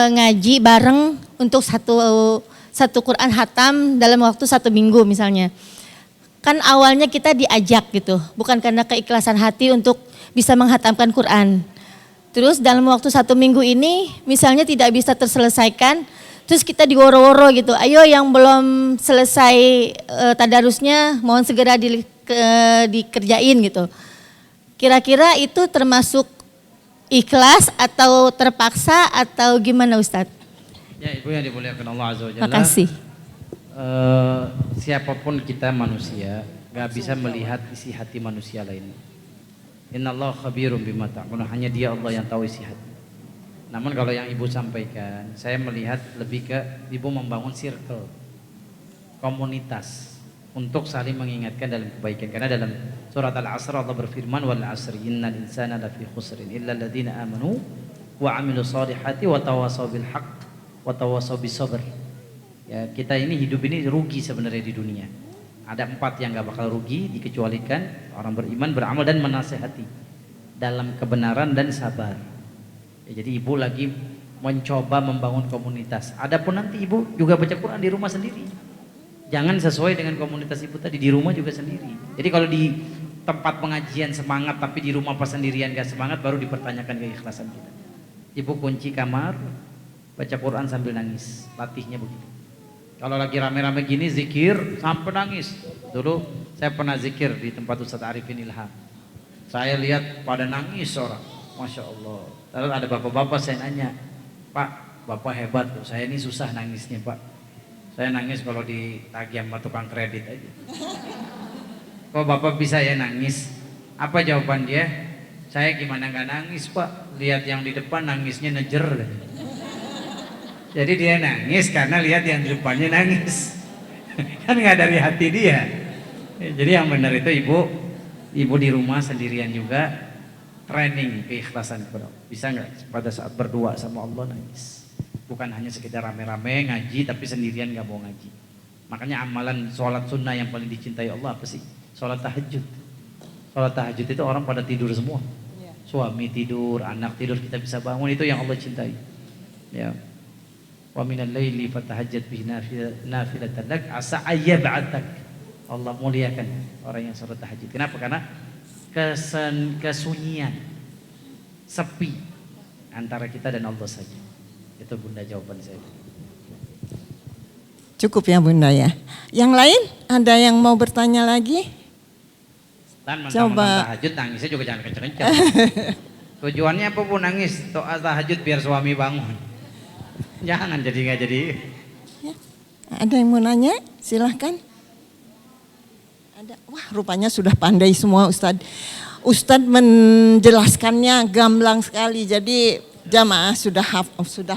ngaji bareng untuk satu Quran hatam dalam waktu 1 minggu misalnya. Kan awalnya kita diajak gitu, bukan karena keikhlasan hati untuk bisa menghatamkan Quran. Terus dalam waktu 1 minggu ini misalnya tidak bisa terselesaikan, terus kita diworo-woro gitu, ayo yang belum selesai tadarusnya mohon segera dikerjain gitu. Kira-kira itu termasuk ikhlas atau terpaksa atau gimana Ustadz? Ya, Ibu yang dimuliakan Allah Azza wa Jalla. Makasih. Siapapun kita manusia, gak bisa melihat isi hati manusia lain. Innallaha khabirum bima ta'malun. Hanya Dia Allah yang tahu isi hati. Namun kalau yang Ibu sampaikan, saya melihat lebih ke Ibu membangun circle, komunitas untuk saling mengingatkan dalam kebaikan. Karena dalam surat Al-Asr Allah berfirman, wal 'asri innal insana lafi khusrin illa alladziina amanu wa 'amilus shalihati wa tawassaw bil haqq watawassaw bisabr. Ya, kita ini hidup ini rugi sebenarnya di dunia. Ada 4 yang gak bakal rugi, dikecualikan orang beriman, beramal dan menasehati dalam kebenaran dan sabar. Ya, jadi Ibu lagi mencoba membangun komunitas. Adapun nanti Ibu juga baca Quran di rumah sendiri. Jangan sesuai dengan komunitas ibu tadi, di rumah juga sendiri. Jadi kalau di tempat pengajian semangat tapi di rumah pas sendirian gak semangat, baru dipertanyakan keikhlasan kita. Ibu kunci kamar, baca Quran sambil nangis, latihnya begitu. Kalau lagi rame-rame gini zikir sampai nangis. Dulu saya pernah zikir di tempat Ustadz Arifin Ilham. Saya lihat pada nangis orang, Masya Allah. Lalu ada bapak-bapak, saya nanya, Pak, bapak hebat loh, saya ini susah nangisnya Pak. Saya nangis kalau ditagih sama tukang kredit aja. Kok bapak bisa ya nangis? Apa jawaban dia? Saya gimana gak nangis Pak? Lihat yang di depan nangisnya nejer. Jadi dia nangis karena lihat yang di depannya nangis. Kan gak dari hati dia. Jadi yang benar itu ibu di rumah sendirian juga training keikhlasan kepada Allah. Bisa nggak pada saat berdua sama Allah nangis? Bukan hanya sekedar rame-rame ngaji tapi sendirian nggak mau ngaji. Makanya amalan sholat sunnah yang paling dicintai Allah apa sih? Sholat tahajud. Sholat tahajud itu orang pada tidur semua. Suami tidur, anak tidur, kita bisa bangun, itu yang Allah cintai. Ya. Wa minal laili fatahajjat bihi nafilatan lak asa ayyab'atak. Allah muliakan orang yang sholat tahajud. Kenapa? Karena kesunyian, sepi antara kita dan Allah saja. Itu Bunda jawaban saya. Cukup ya Bunda ya. Yang lain ada yang mau bertanya lagi? Dan Coba. tahajud nangisnya juga jangan kenceng-kenceng. Tujuannya apa pun nangis, doa tahajud biar suami bangun. Jangan jadi nggak jadi. Ya. Ada yang mau nanya? Silahkan. Ada. Wah, rupanya sudah pandai semua Ustadz. Ustadz menjelaskannya gamblang sekali. Jadi jamaah sudah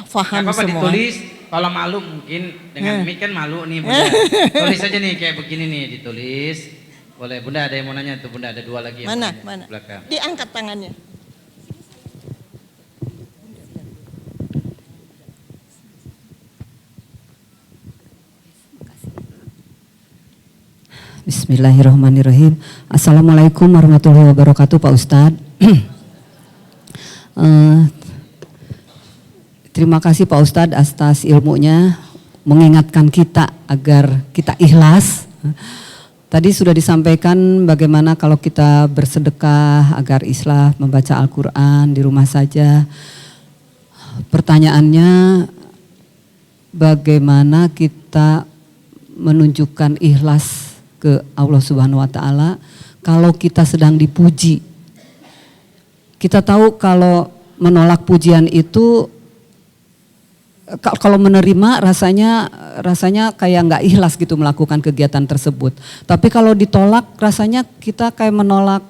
paham apa-apa semua. ditulis. Kalau malu mungkin dengan mic kan malu nih Bunda. Tulis aja nih kayak begini nih ditulis. Boleh Bunda, ada yang mau nanya tuh Bunda, ada dua lagi yang Mana? mau nanya. Belakang. Diangkat tangannya. Bismillahirrahmanirrahim. Assalamualaikum warahmatullahi wabarakatuh Pak Ustadz. Terima kasih Pak Ustadz atas ilmunya, mengingatkan kita agar kita ikhlas. Tadi sudah disampaikan bagaimana kalau kita bersedekah agar islah, membaca Al-Quran di rumah saja. Pertanyaannya, bagaimana kita menunjukkan ikhlas ke Allah Subhanahu wa taala kalau kita sedang dipuji. Kita tahu kalau menolak pujian itu, kalau menerima rasanya kayak nggak ikhlas gitu melakukan kegiatan tersebut. Tapi kalau ditolak rasanya kita kayak menolak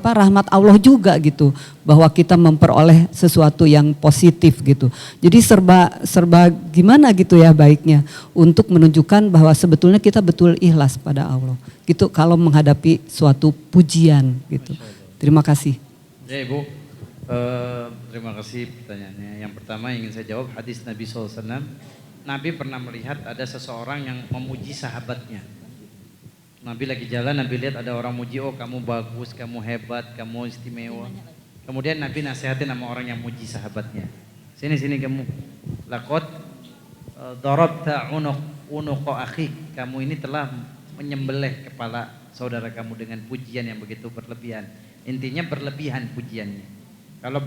rahmat Allah juga gitu, bahwa kita memperoleh sesuatu yang positif gitu. Jadi serba gimana gitu ya baiknya untuk menunjukkan bahwa sebetulnya kita betul ikhlas pada Allah gitu kalau menghadapi suatu pujian gitu. Terima kasih. Ya Ibu, terima kasih pertanyaannya. Yang pertama ingin saya jawab hadis Nabi SAW. Nabi pernah melihat ada seseorang yang memuji sahabatnya. Nabi lagi jalan, Nabi lihat ada orang muji, oh kamu bagus, kamu hebat, kamu istimewa. Kemudian Nabi nasihatin sama orang yang muji sahabatnya. Sini kamu. Laqad darabta unuqa akhik. Kamu ini telah menyembelih kepala saudara kamu dengan pujian yang begitu berlebihan. Intinya berlebihan pujiannya. Kalau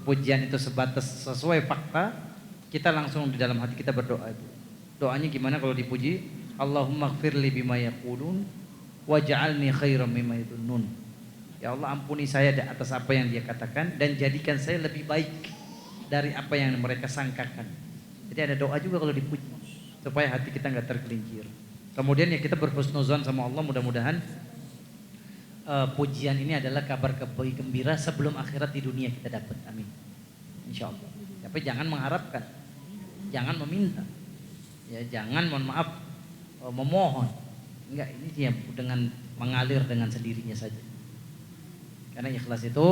pujian itu sebatas sesuai fakta, kita langsung di dalam hati kita berdoa. Doanya gimana kalau dipuji? Allahumma gfirli bima yaqulun waj'alni khairan mimma yadhunnun. Ya Allah, ampuni saya di atas apa yang dia katakan dan jadikan saya lebih baik dari apa yang mereka sangkakan. Jadi ada doa juga kalau dipuji supaya hati kita enggak tergelincir. Kemudian ya kita berhusnuzon sama Allah, mudah-mudahan pujian ini adalah kabar gembira sebelum akhirat di dunia kita dapat. Amin. Insyaallah. Tapi jangan mengharapkan. Jangan meminta. Ya, jangan mohon maaf memohon. Enggak, ini dia dengan mengalir dengan sendirinya saja. Karena ikhlas itu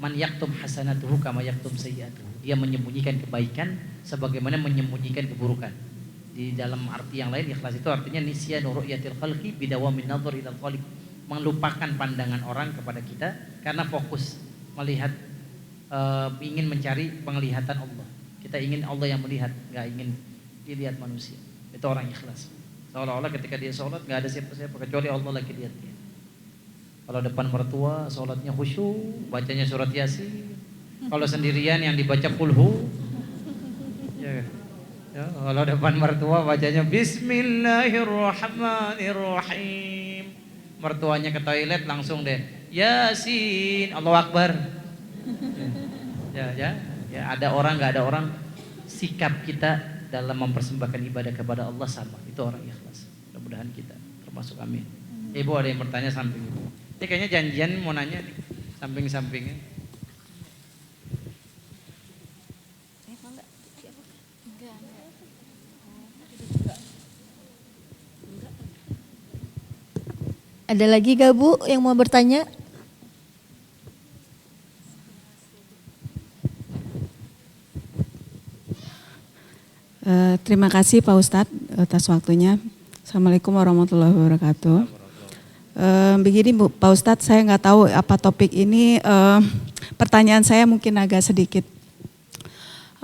man yaktum hasanatuhu kama yaktum sayyi'atuhu. Dia menyembunyikan kebaikan sebagaimana menyembunyikan keburukan. Di dalam arti yang lain ikhlas itu artinya nisyanu ru'yatil khalqi bidawamin nadhar ilal khaliq. Melupakan pandangan orang kepada kita karena fokus melihat, ingin mencari penglihatan Allah. Kita ingin Allah yang melihat, enggak ingin dilihat manusia. Itu orang ikhlas. Seolah-olah ketika dia sholat nggak ada siapa-siapa kecuali Allah lagi lihat dia. Kalau depan mertua sholatnya khusyuk, bacanya surat Yasin. Kalau sendirian yang dibaca kulhu. Ya, ya, kalau depan mertua bacanya Bismillahirrahmanirrahim. Mertuanya ke toilet langsung deh Yasin, Allahu Akbar. Ya, ada orang nggak ada orang, sikap kita dalam mempersembahkan ibadah kepada Allah sama. Itu orang ikhlas. Mudah-mudahan kita termasuk, amin. Ibu ada yang bertanya samping ibu. Ini kayaknya janjian mau nanya nih, samping-sampingnya. Ada lagi gak Bu yang mau bertanya? Terima kasih Pak Ustadz atas waktunya. Assalamualaikum warahmatullahi wabarakatuh. Begini Bu, Pak Ustadz, saya nggak tahu apa topik ini. Pertanyaan saya mungkin agak sedikit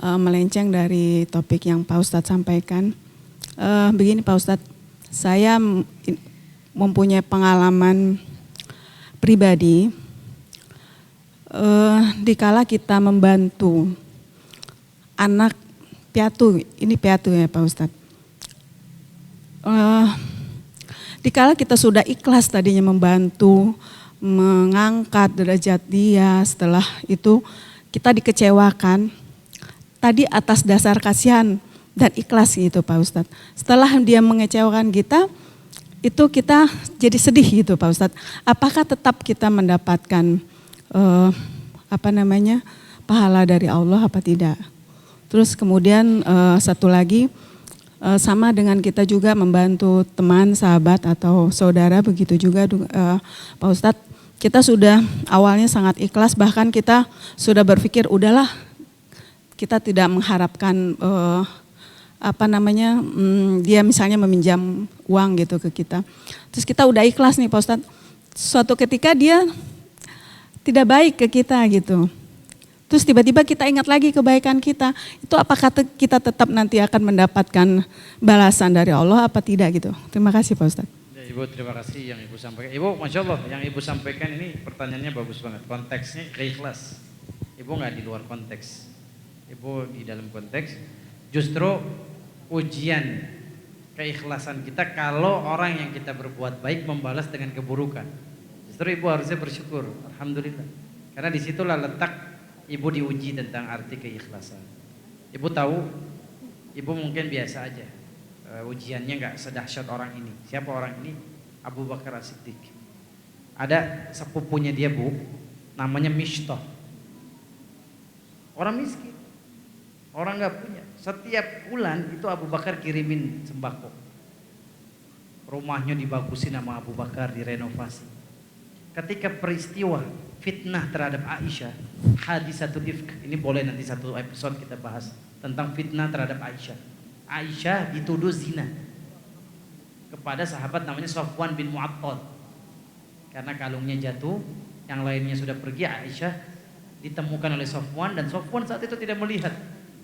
melenceng dari topik yang Pak Ustadz sampaikan. Begini Pak Ustadz, saya mempunyai pengalaman pribadi. Dikala kita membantu anak piatu, ini piatu ya Pak Ustadz. Dikala kita sudah ikhlas tadinya membantu, mengangkat derajat dia, setelah itu kita dikecewakan. Tadi atas dasar kasihan dan ikhlas gitu Pak Ustadz. Setelah dia mengecewakan kita, itu kita jadi sedih gitu Pak Ustadz. Apakah tetap kita mendapatkan pahala dari Allah apa tidak? Terus kemudian satu lagi, sama dengan kita juga membantu teman, sahabat atau saudara, begitu juga Pak Ustadz, kita sudah awalnya sangat ikhlas, bahkan kita sudah berpikir udahlah kita tidak mengharapkan dia misalnya meminjam uang gitu ke kita. Terus kita udah ikhlas nih Pak Ustadz, suatu ketika dia tidak baik ke kita gitu. Terus tiba-tiba kita ingat lagi kebaikan kita, itu apakah kita tetap nanti akan mendapatkan balasan dari Allah apa tidak gitu. Terima kasih Pak Ustadz. Ya, Ibu terima kasih yang Ibu sampaikan. Ibu Masya Allah yang Ibu sampaikan ini pertanyaannya bagus banget. Konteksnya ikhlas. Ibu nggak di luar konteks. Ibu di dalam konteks. Justru ujian keikhlasan kita kalau orang yang kita berbuat baik membalas dengan keburukan. Justru Ibu harusnya bersyukur. Alhamdulillah. Karena disitulah letak Ibu diuji tentang arti keikhlasan. Ibu tahu, Ibu mungkin biasa aja. Ujiannya nggak sedahsyat orang ini. Siapa orang ini? Abu Bakar As-Siddiq. Ada sepupunya dia Bu, namanya Mishtah. Orang miskin, orang nggak punya. Setiap bulan itu Abu Bakar kirimin sembako. Rumahnya dibagusin sama Abu Bakar, direnovasi. Ketika peristiwa fitnah terhadap Aisyah, hadisatul ifk, ini boleh nanti satu episode kita bahas tentang fitnah terhadap Aisyah. Aisyah dituduh zina kepada sahabat namanya Safwan bin Mu'attal. Karena kalungnya jatuh, yang lainnya sudah pergi, Aisyah ditemukan oleh Safwan, dan Safwan saat itu tidak melihat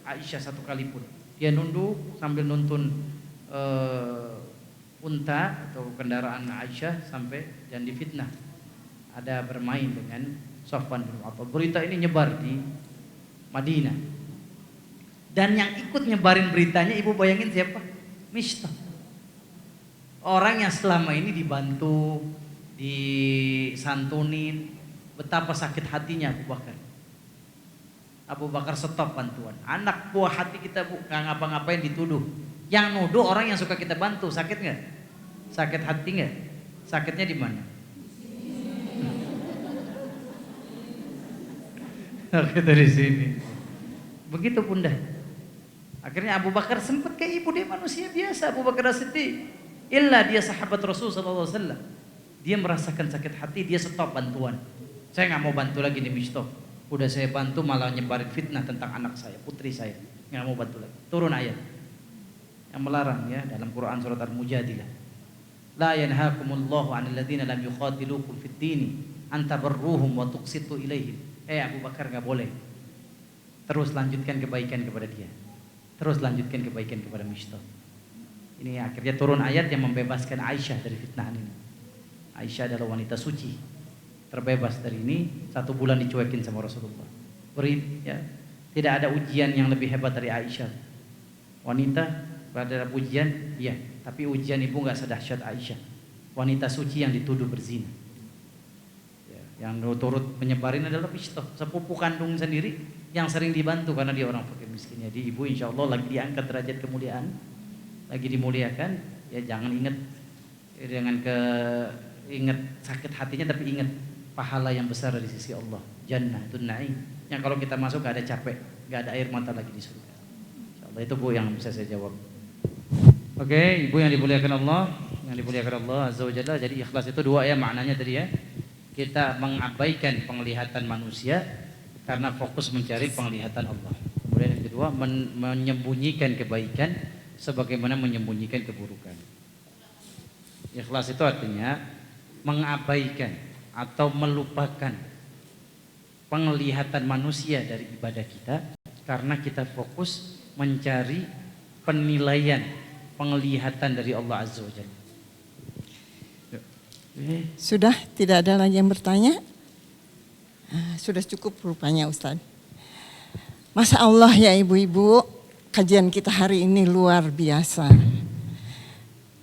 Aisyah satu kali pun. Dia nunduk sambil nuntun unta atau kendaraan Aisyah sampai dan difitnah. Ada bermain dengan Safwan bin Mu'attal. Berita ini nyebar di Madinah. Dan yang ikut nyebarin beritanya, Ibu bayangin siapa? Mishtah. Orang yang selama ini dibantu, disantunin, betapa sakit hatinya Abu Bakar. Abu Bakar stop bantuan. Anak buah hati kita Bu, nggak ngapa-ngapain dituduh. Yang nuduh orang yang suka kita bantu, sakit nggak? Sakit hati nggak? Sakitnya di mana? Sakit dari sini. Begitu Bunda. Akhirnya Abu Bakar sempat kayak ibu, dia manusia biasa. Abu Bakar As-Siddiq. Illa dia sahabat Rasul SAW. Dia merasakan sakit hati, dia stop bantuan. Saya nggak mau bantu lagi nih Mishtah. Udah saya bantu malah nyebarin fitnah tentang anak saya, putri saya. Nggak mau bantu lagi. Turun ayat yang melarang ya dalam Quran surat Al-Mujadilah. La yanhaakumullahu 'anil ladzina lam yuqatilukum fid dini an tabarruhum wa tuqsitu ilaihim. Abu Bakar nggak boleh. Terus lanjutkan kebaikan kepada dia. Terus lanjutkan kebaikan kepada Mishtah. Ini akhirnya turun ayat yang membebaskan Aisyah dari fitnah ini. Aisyah adalah wanita suci, terbebas dari ini, 1 bulan dicuekin sama Rasulullah. Ya, tidak ada ujian yang lebih hebat dari Aisyah. Wanita pada ujian, iya, tapi ujian ibu nggak sedahsyat Aisyah. Wanita suci yang dituduh berzina. Ya, yang turut menyebarin adalah Mistah, sepupu kandung sendiri yang sering dibantu karena dia orang fakir miskin. Jadi ibu insya Allah lagi diangkat derajat kemuliaan, lagi dimuliakan. Ya jangan ingat ingat sakit hatinya, tapi ingat pahala yang besar di sisi Allah. Jannatun Na'im. Yang kalau kita masuk gak ada capek, gak ada air mata lagi di surga. Insyaallah itu Bu yang bisa saya jawab. Oke, Ibu yang dimuliakan Allah, Azza wa Jalla. Jadi ikhlas itu 2 ya maknanya tadi ya. Kita mengabaikan penglihatan manusia karena fokus mencari penglihatan Allah. Kemudian yang kedua, menyembunyikan kebaikan sebagaimana menyembunyikan keburukan. Ikhlas itu artinya mengabaikan atau melupakan penglihatan manusia dari ibadah kita karena kita fokus mencari penilaian penglihatan dari Allah Azza wa Jalla. Sudah tidak ada lagi yang bertanya? Sudah cukup rupanya Ustaz. Masya Allah ya ibu-ibu, kajian kita hari ini luar biasa.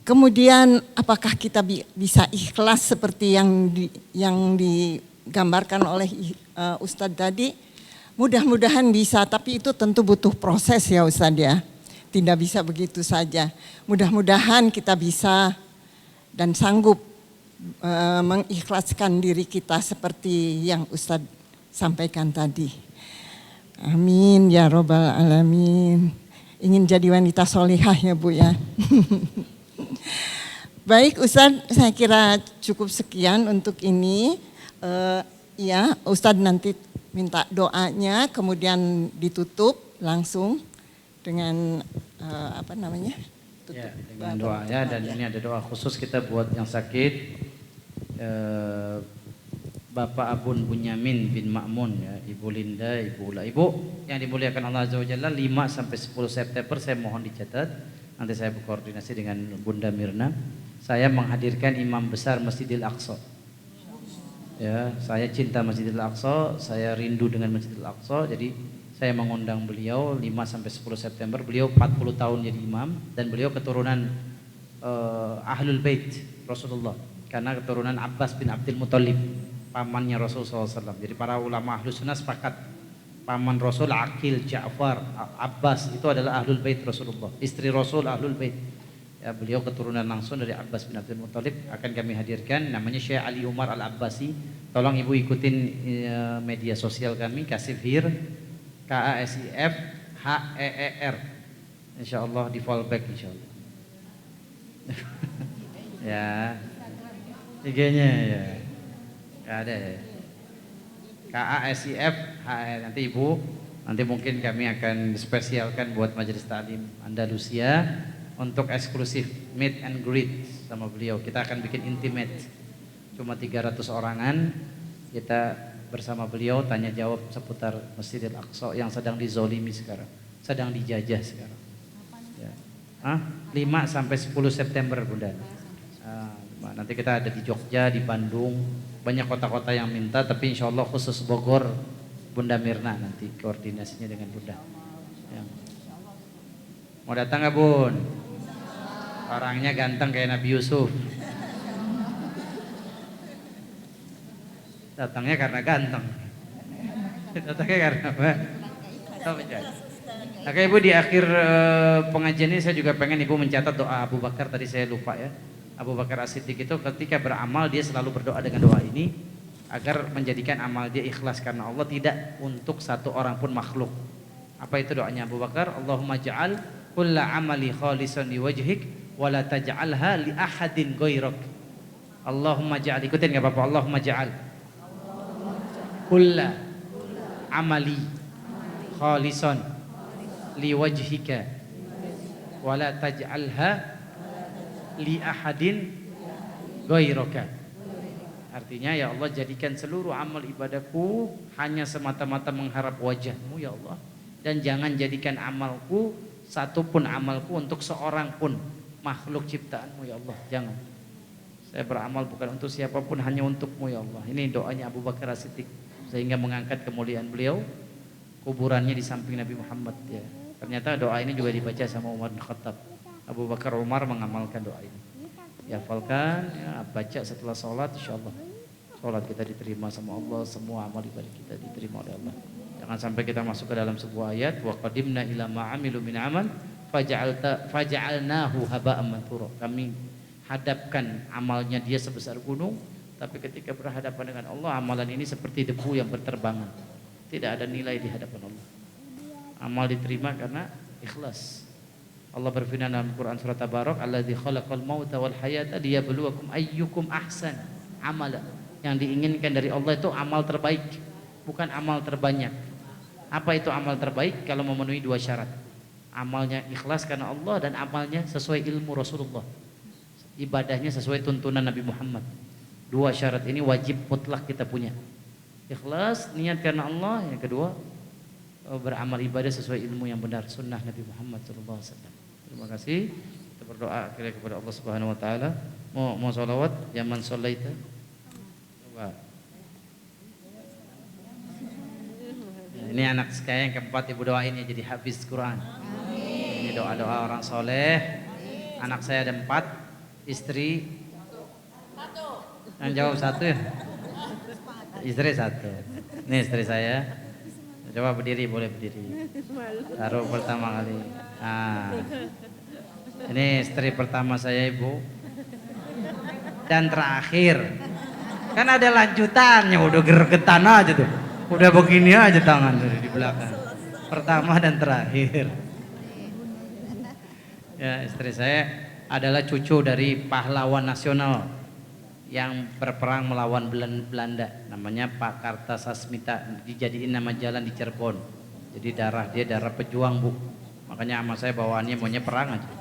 Kemudian apakah kita bisa ikhlas seperti yang digambarkan oleh Ustadz tadi? Mudah-mudahan bisa, tapi itu tentu butuh proses ya Ustadz ya. Tidak bisa begitu saja. Mudah-mudahan kita bisa dan sanggup mengikhlaskan diri kita seperti yang Ustadz sampaikan tadi. Amin ya robbal alamin. Ingin jadi wanita solihah ya Bu ya. Baik Ustadz, saya kira cukup sekian untuk ini. Ya Ustadz nanti minta doanya, kemudian ditutup langsung dengan tutup ya, dengan doa ya. Dan ini ada doa khusus kita buat yang sakit. Bapak Abun Bunyamin bin Ma'mun ya, Ibu Linda, Ibu Ula. Ibu yang dimuliakan Allah Azza wa Jalla, 5 sampai 10 September saya mohon dicatat. Nanti saya berkoordinasi dengan Bunda Mirna. Saya menghadirkan imam besar Masjidil Aqsa. Ya, saya cinta Masjidil Aqsa, saya rindu dengan Masjidil Aqsa. Jadi saya mengundang beliau 5 sampai 10 September. Beliau 40 tahun jadi imam dan beliau keturunan Ahlul Bait Rasulullah. Karena keturunan Abbas bin Abdul Muthalib, pamannya Rasulullah SAW. Jadi para ulama Ahlus Sunnah sepakat paman Rasul Aqil, Ja'far, Abbas itu adalah Ahlul Bait Rasulullah. Istri Rasul Ahlul Bait. Ya, beliau keturunan langsung dari Abbas bin Abdul Muthalib. Akan kami hadirkan, namanya Syekh Ali Umar Al-Abbasi. Tolong ibu ikutin media sosial kami, Kasifhir, KASIF HEER. Insyaallah di fallback insyaallah. Ya. IG-nya ya. Gak ada ya. KASIF HEER. Nanti ibu, nanti mungkin kami akan spesialkan buat Majelis Ta'lim Andalusia untuk eksklusif meet and greet sama beliau. Kita akan bikin intimate, cuma 300 orangan. Kita bersama beliau tanya jawab seputar Masjidil Aqsa yang sedang dizolimi sekarang, sedang dijajah sekarang. Ya. 5 sampai 10 September Bunda. Nanti kita ada di Jogja, di Bandung, banyak kota-kota yang minta, tapi insya Allah khusus Bogor Bunda Mirna nanti koordinasinya dengan Bunda. Ya. Mau datang nggak Bun? Orangnya ganteng kayak Nabi Yusuf. Datangnya karena ganteng. Datangnya karena apa? Oke Ibu, di akhir pengajian ini saya juga pengen Ibu mencatat doa Abu Bakar, tadi saya lupa ya. Abu Bakar As-Siddiq itu ketika beramal dia selalu berdoa dengan doa ini agar menjadikan amal dia ikhlas karena Allah, tidak untuk satu orang pun makhluk. Apa itu doanya Abu Bakar? Allahumma ja'al kulla amali khalisan liwajhik wa la taj'alha li ahadin ghairak. Allahumma ja'al, ikutin enggak Bapak? Allahumma ja'al kulla amali khalisan liwajhika wa la taj'alha li ahadin ghairaka. Artinya ya Allah, jadikan seluruh amal ibadahku hanya semata-mata mengharap wajah-Mu ya Allah, dan jangan jadikan amalku, satupun amalku untuk seorang pun makhluk ciptaanmu ya Allah, jangan. Saya beramal bukan untuk siapapun, hanya untukmu ya Allah. Ini doanya Abu Bakar As-Siddiq, sehingga mengangkat kemuliaan beliau, kuburannya di samping Nabi Muhammad ya. Ternyata doa ini juga dibaca sama Umar bin Khattab. Abu Bakar Umar mengamalkan doa ini. Dihafalkan, ya, baca setelah sholat, insya Allah sholat kita diterima sama Allah, semua amal ibadah kita diterima oleh Allah. Jangan sampai kita masuk ke dalam sebuah ayat, wa qadimna ila ma'amilu min amal faja'alnahu haba'an manthura. Kami hadapkan amalnya dia sebesar gunung, tapi ketika berhadapan dengan Allah, amalan ini seperti debu yang berterbangan, tidak ada nilai di hadapan Allah. Amal diterima karena ikhlas. Allah berfirman dalam Quran surat Tabarak, alladzi khalaqal mauta wal hayata liyabluwakum ayyukum ahsan amala. Yang diinginkan dari Allah itu amal terbaik, bukan amal terbanyak. Apa itu amal terbaik? Kalau memenuhi dua syarat. Amalnya ikhlas karena Allah dan amalnya sesuai ilmu Rasulullah. Ibadahnya sesuai tuntunan Nabi Muhammad. Dua syarat ini wajib mutlak kita punya. Ikhlas, niat karena Allah. Yang kedua, beramal ibadah sesuai ilmu yang benar, sunnah Nabi Muhammad SAW. Terima kasih. Kita berdoa akhirnya kepada Allah Subhanahu Wa Taala. Mau salawat, zaman sholaita. Coba. Ini anak saya yang keempat, ibu doain ya jadi hafiz Quran. Ini doa-doa orang soleh. Anak saya ada 4. Istri satu. Yang jawab satu ya. Istri satu. Ini istri saya. Coba berdiri, boleh berdiri. Baru pertama kali. Nah, ini istri pertama saya ibu. Dan terakhir. Kan ada lanjutannya, udah geregetan aja tuh. Udah begini aja tangan dari di belakang. Pertama dan terakhir. Ya, istri saya adalah cucu dari pahlawan nasional yang berperang melawan Belanda, namanya Pak Kartasasmita, dijadiin nama jalan di Cirebon. Jadi dia darah pejuang bu, makanya sama saya bawaannya maunya perang aja.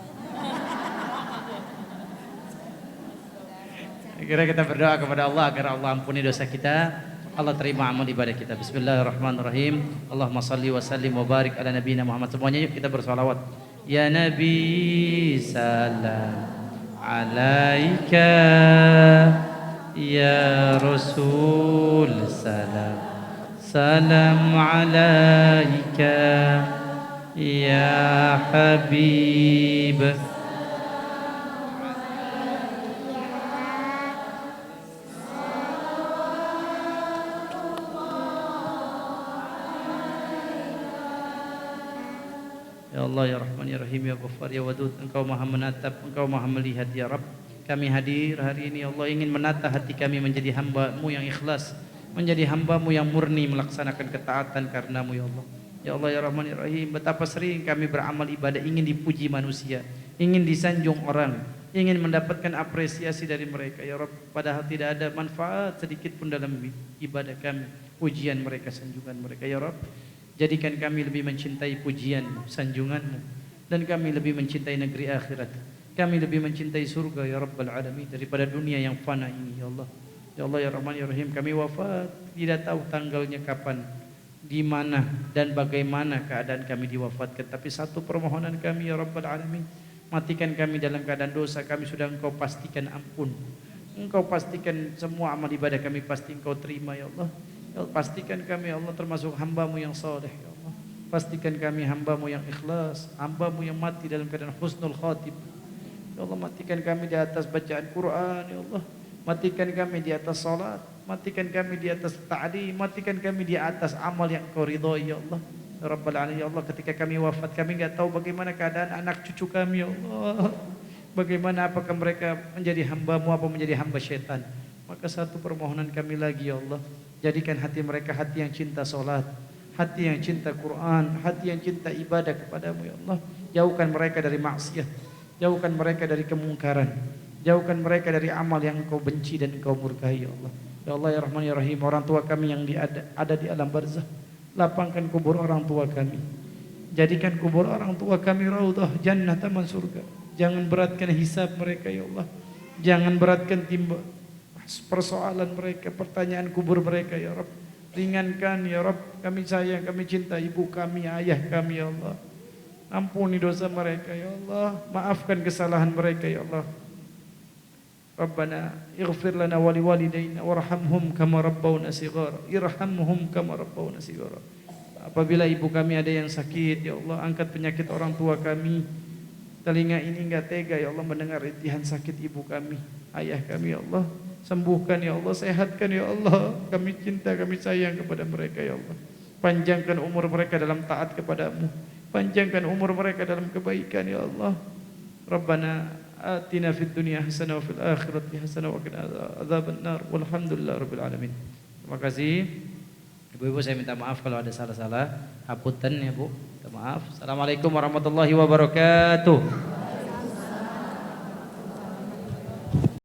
Kira kita berdoa kepada Allah agar Allah ampuni dosa kita, Allah terima amal ibadah kita. Bismillahirrahmanirrahim. Allahumma salli wa sallim wa barik ala nabiyina Muhammad. Semuanya yuk kita bersolawat. Ya Nabi salam alaika, ya Rasul salam salam alaika, ya Habib. Ya Allah ya Rahman ya Rahim ya Ghaffar ya Wadud, Engkau maha menatap, Engkau maha melihat ya Rabb. Kami hadir hari ini Allah ingin menata hati kami menjadi hamba-Mu yang ikhlas, menjadi hamba-Mu yang murni melaksanakan ketaatan karena-Mu ya Allah. Ya Allah ya Rahman ya Rahim, betapa sering kami beramal ibadah ingin dipuji manusia, ingin disanjung orang, ingin mendapatkan apresiasi dari mereka ya Rabb, padahal tidak ada manfaat sedikit pun dalam ibadah kami, pujian mereka, sanjungan mereka ya Rabb. Jadikan kami lebih mencintai pujian-Mu, sanjungan-Mu, dan kami lebih mencintai negeri akhirat. Kami lebih mencintai surga ya Rabbal Alamin daripada dunia yang fana ini ya Allah. Ya Allah ya Rahman ya Rahim, kami wafat tidak tahu tanggalnya kapan, di mana dan bagaimana keadaan kami diwafatkan. Tapi satu permohonan kami ya Rabbal Alamin, matikan kami dalam keadaan dosa kami sudah Engkau pastikan ampun. Engkau pastikan semua amal ibadah kami pasti Engkau terima ya Allah. Ya Allah, pastikan kami ya Allah termasuk hamba-Mu yang saleh ya Allah. Pastikan kami hamba-Mu yang ikhlas, hamba-Mu yang mati dalam keadaan husnul khatim. Ya Allah, matikan kami di atas bacaan Quran ya Allah. Matikan kami di atas salat, matikan kami di atas ta'lim, matikan kami di atas amal yang Engkau ridhai ya Allah. Ya Rabbal Alamin ya Allah, ketika kami wafat kami enggak tahu bagaimana keadaan anak cucu kami ya Allah. Bagaimana, apakah mereka menjadi hamba-Mu apa menjadi hamba syaitan. Maka satu permohonan kami lagi ya Allah, jadikan hati mereka hati yang cinta salat, hati yang cinta Quran, hati yang cinta ibadah kepadamu ya Allah. Jauhkan mereka dari maksiat, jauhkan mereka dari kemungkaran, jauhkan mereka dari amal yang Engkau benci dan Engkau murkai ya Allah. Ya Allah ya Rahman ya Rahim, orang tua kami yang ada di alam barzah, lapangkan kubur orang tua kami, jadikan kubur orang tua kami raudhah jannah, taman surga. Jangan beratkan hisab mereka ya Allah, jangan beratkan timba persoalan mereka, pertanyaan kubur mereka ya Rabb. Ringankan ya Rabb, kami sayang, kami cinta ibu kami, ayah kami ya Allah. Ampuni dosa mereka ya Allah, maafkan kesalahan mereka ya Allah. Rabbana ighfir lana wa liwalidayna warhamhum kama rabbawna shighara. Irhamhum kama rabbawna shighara. Apabila ibu kami ada yang sakit ya Allah, angkat penyakit orang tua kami. Telinga ini enggak tega ya Allah mendengar rintihan sakit ibu kami, ayah kami ya Allah. Sembuhkan ya Allah, sehatkan ya Allah. Kami cinta, kami sayang kepada mereka ya Allah. Panjangkan umur mereka dalam taat kepadamu. Panjangkan umur mereka dalam kebaikan ya Allah. Rabbana atina fid dunya hasanah wa fil akhirati hasanah wa qina adzabannar. Walhamdulillah rabbil alamin. Terima kasih. Ibu-ibu saya minta maaf kalau ada salah-salah. Hapunten ya Bu. Minta maaf. Assalamualaikum warahmatullahi wabarakatuh.